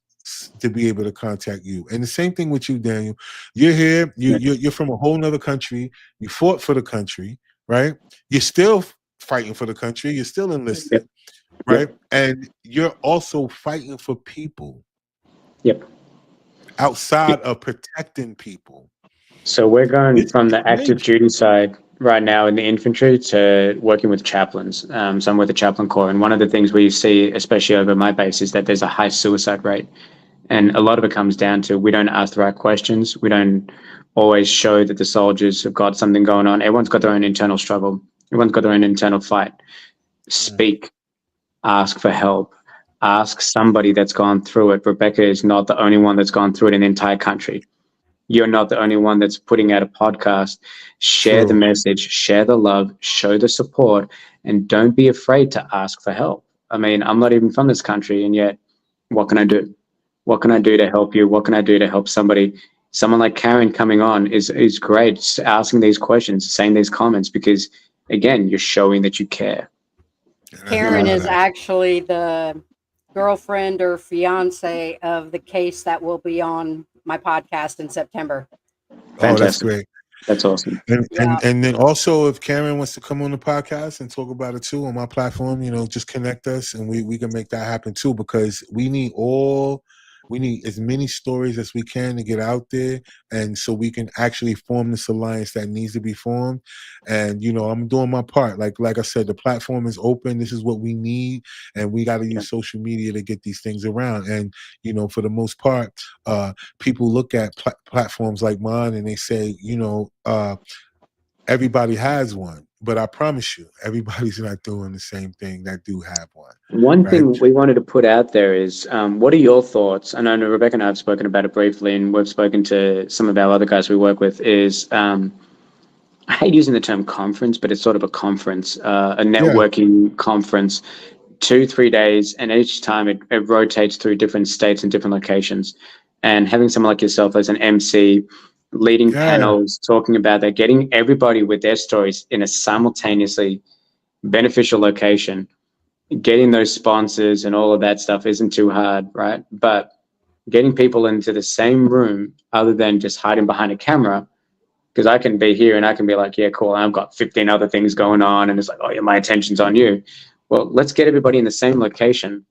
to be able to contact you. And the same thing with you, Daniel. You're here, you're from a whole nother country. You fought for the country, right? You're still fighting for the country. You're still enlisted, right? And you're also fighting for people. Outside of protecting people. So we're going from the active duty side right now in the infantry to working with chaplains. So I'm with the chaplain corps, and one of the things we see, especially over my base, is that there's a high suicide rate, and a lot of it comes down to we don't ask the right questions. We don't always show that the soldiers have got something going on. Everyone's got their own internal struggle. Everyone's got their own internal fight. Speak, ask for help, ask somebody that's gone through it. Rebecca is not the only one that's gone through it in the entire country. You're not the only one that's putting out a podcast. Share the message, share the love, show the support, and don't be afraid to ask for help. I mean, I'm not even from this country, and yet, what can I do? What can I do to help you? What can I do to help somebody? Someone like Karen coming on is great, just asking these questions, saying these comments, because, again, you're showing that you care. Karen is actually the girlfriend or fiance of the case that will be on my podcast in September. Fantastic. Oh, that's great. That's awesome. And then also, if Karen wants to come on the podcast and talk about it too on my platform, you know, just connect us and we can make that happen too, because we need as many stories as we can to get out there, and so we can actually form this alliance that needs to be formed. And you know, I'm doing my part. Like I said, the platform is open. This is what we need, and we got to use social media to get these things around. And you know, for the most part, people look at platforms like mine and they say, you know, everybody has one. But I promise you, everybody's not doing the same thing that do have one. One thing we wanted to put out there is, what are your thoughts? And I know Rebecca and I have spoken about it briefly, and we've spoken to some of our other guys we work with, is I hate using the term conference, but it's sort of a conference, a networking conference, 2-3 days, and each time it rotates through different states and different locations. And having someone like yourself as an MC, leading panels, talking about that, getting everybody with their stories in a simultaneously beneficial location, getting those sponsors and all of that stuff isn't too hard, right? But getting people into the same room, other than just hiding behind a camera, because I can be here and I can be like, yeah, cool, I've got 15 other things going on, and it's like, oh yeah, my attention's on you. Well, let's get everybody in the same location,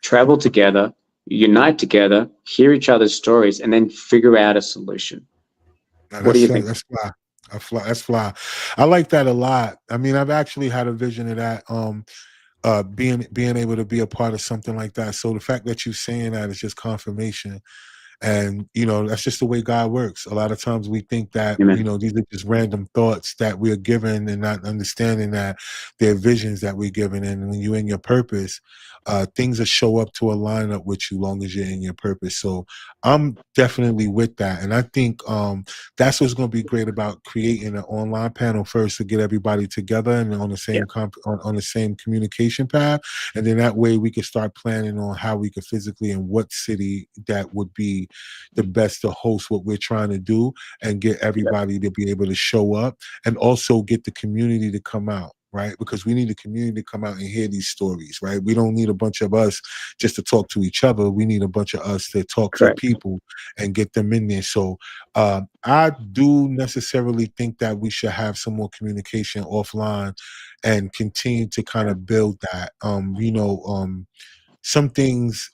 travel together, unite together, hear each other's stories, and then figure out a solution. What do you think? That's fly. I like that a lot. I mean, I've actually had a vision of that, being able to be a part of something like that. So the fact that you're saying that is just confirmation. And, you know, that's just the way God works. A lot of times we think that, you know, these are just random thoughts that we're given, and not understanding that they're visions that we're given. And when you're in your purpose, things will show up to align up with you long as you're in your purpose. So I'm definitely with that. And I think that's what's going to be great about creating an online panel first, to get everybody together and on the same on the same communication path. And then that way we can start planning on how we could physically, in what city that would be be the best to host what we're trying to do and get everybody to be able to show up, and also get the community to come out, right? Because we need the community to come out and hear these stories, right? We don't need a bunch of us just to talk to each other. We need a bunch of us to talk to Correct. people and get them in there. So I do necessarily think that we should have some more communication offline and continue to kind of build that. Some things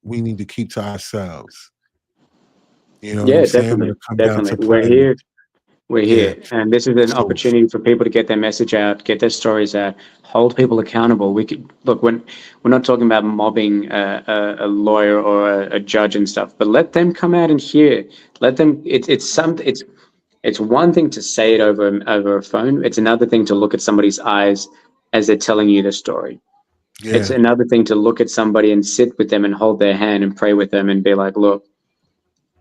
we need to keep to ourselves. You know what I'm Yeah, saying? When definitely, it comes down to definitely. We're private. here. We're Yeah. here, and this is an So opportunity for people to get their message out, get their stories out, hold people accountable. We could look when we're not talking about mobbing a lawyer or a judge and stuff, but let them come out and hear. Let them. It's one thing to say it over a phone. It's another thing to look at somebody's eyes as they're telling you the story. It's yeah. another thing to look at somebody and sit with them and hold their hand and pray with them and be like, look,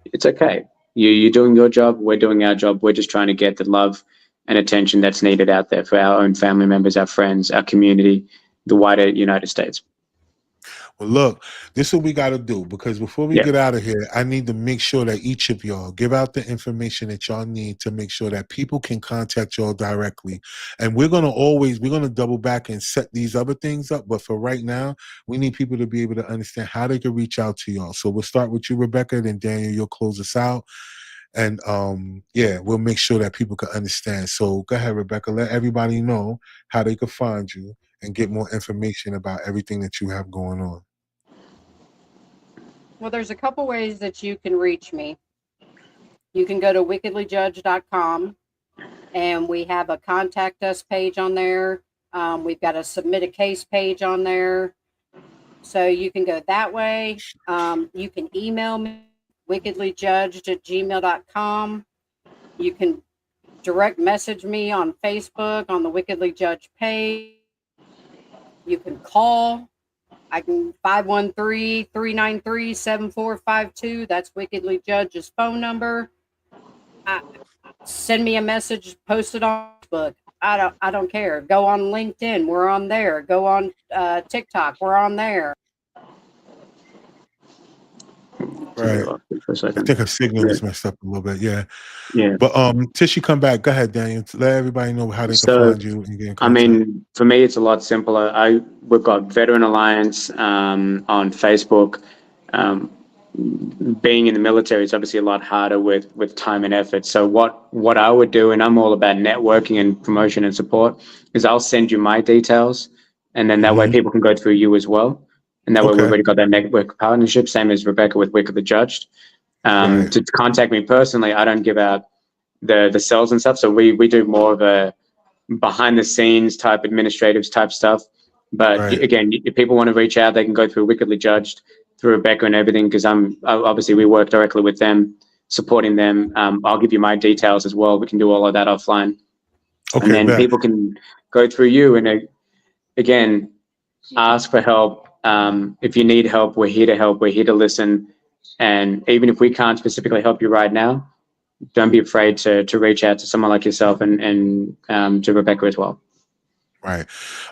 it's okay. You're doing your job. We're doing our job. We're just trying to get the love and attention that's needed out there for our own family members, our friends, our community, the wider United States. Well, look, this is what we got to do, because before we Yeah. get out of here, I need to make sure that each of y'all give out the information that y'all need to make sure that people can contact y'all directly. And we're going to double back and set these other things up. But for right now, we need people to be able to understand how they can reach out to y'all. So we'll start with you, Rebecca, then Daniel, you'll close us out. And we'll make sure that people can understand. So go ahead, Rebecca, let everybody know how they can find you and get more information about everything that you have going on. Well, there's a couple ways that you can reach me. You can go to wickedlyjudge.com, and we have a contact us page on there. We've got a submit a case page on there. So you can go that way. You can email me, wickedlyjudged@gmail.com. You can direct message me on Facebook on the Wickedly Judge page. You can call. I can 513-393-7452. That's Wickedly Judge's phone number. Send me a message, post it on Facebook. I don't care. Go on LinkedIn. We're on there. Go on TikTok. We're on there. Right. For a I second. think her signal Yeah. is messed up a little bit. Yeah. Yeah. But till she come back, go ahead, Daniel. Let everybody know how they can So, find you and get in I contact. mean, for me, it's a lot simpler. We've got Veteran Alliance on Facebook. Being in the military, it's obviously a lot harder with time and effort. So what I would do, and I'm all about networking and promotion and support, is I'll send you my details, and then that way people can go through you as well. And that way we've Okay. already got that network partnership, same as Rebecca with Wickedly Judged. Right. To contact me personally, I don't give out the cells and stuff. So we do more of a behind the scenes type administrative type stuff. But Right. again, if people want to reach out, they can go through Wickedly Judged, through Rebecca and everything, because obviously we work directly with them, supporting them. I'll give you my details as well. We can do all of that offline. Okay. And then Bet. people can go through you and again, ask for help. If you need help, we're here to help. We're here to listen. And even if we can't specifically help you right now, don't be afraid to reach out to someone like yourself and to Rebecca as well. Right.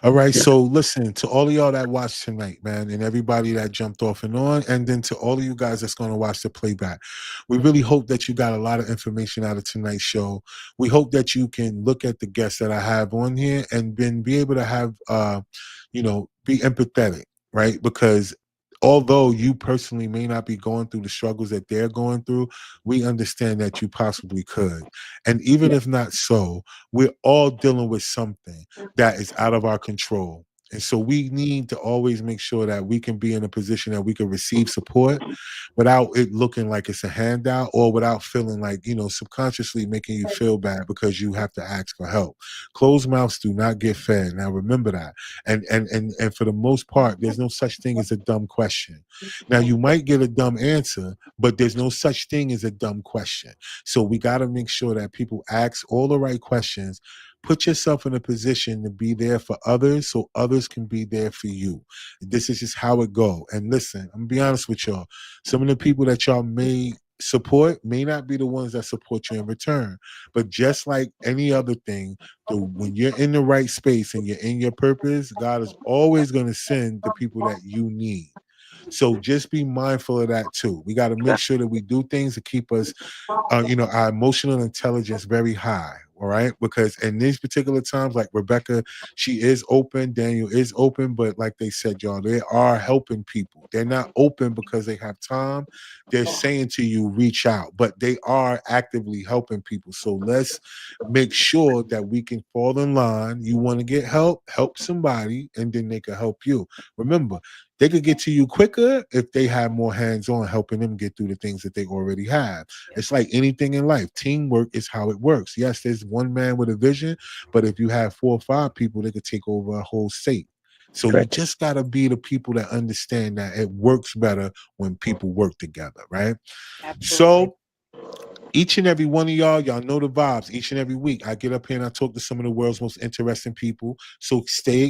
All right. Yeah. So listen, to all of y'all that watched tonight, man, and everybody that jumped off and on, and then to all of you guys that's going to watch the playback, we really hope that you got a lot of information out of tonight's show. We hope that you can look at the guests that I have on here and then be able to have, be empathetic, right? Because although you personally may not be going through the struggles that they're going through, we understand that you possibly could. And even if not so, we're all dealing with something that is out of our control. And so we need to always make sure that we can be in a position that we can receive support without it looking like it's a handout, or without feeling like, subconsciously making you feel bad because you have to ask for help. Closed mouths do not get fed. Now remember that. And for the most part, there's no such thing as a dumb question. Now you might get a dumb answer, but there's no such thing as a dumb question. So we got to make sure that people ask all the right questions. Put yourself in a position to be there for others so others can be there for you. This is just how it go. And listen, I'm gonna be honest with y'all. Some of the people that y'all may support may not be the ones that support you in return. But just like any other thing, when you're in the right space and you're in your purpose, God is always going to send the people that you need. So just be mindful of that too. We got to make sure that we do things to keep us, our emotional intelligence very high. All right, because in these particular times, like Rebecca, she is open, Daniel is open, but like they said, y'all, they are helping people. They're not open because they have time. They're saying to you, reach out, but they are actively helping people. So let's make sure that we can fall in line. You want to get help, help somebody, and then they can help you. Remember, they could get to you quicker if they have more hands-on helping them get through the things that they already have. It's like anything in life. Teamwork is how it works. Yes, there's one man with a vision, but if you have 4 or 5 people, they could take over a whole state. So you just got to be the people that understand that it works better when people work together, right? Absolutely. So each and every one of y'all know the vibes. Each and every week, I get up here and I talk to some of the world's most interesting people. So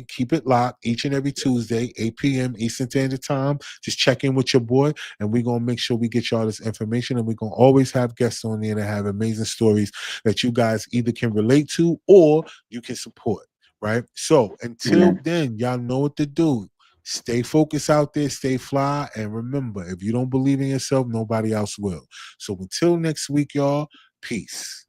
keep it locked each and every Tuesday, 8 p.m. Eastern Standard Time. Just check in with your boy, and we're going to make sure we get y'all this information. And we're going to always have guests on there that have amazing stories that you guys either can relate to or you can support, right? So until then, y'all know what to do. Stay focused out there, stay fly, and remember, if you don't believe in yourself, nobody else will. So until next week, y'all, peace.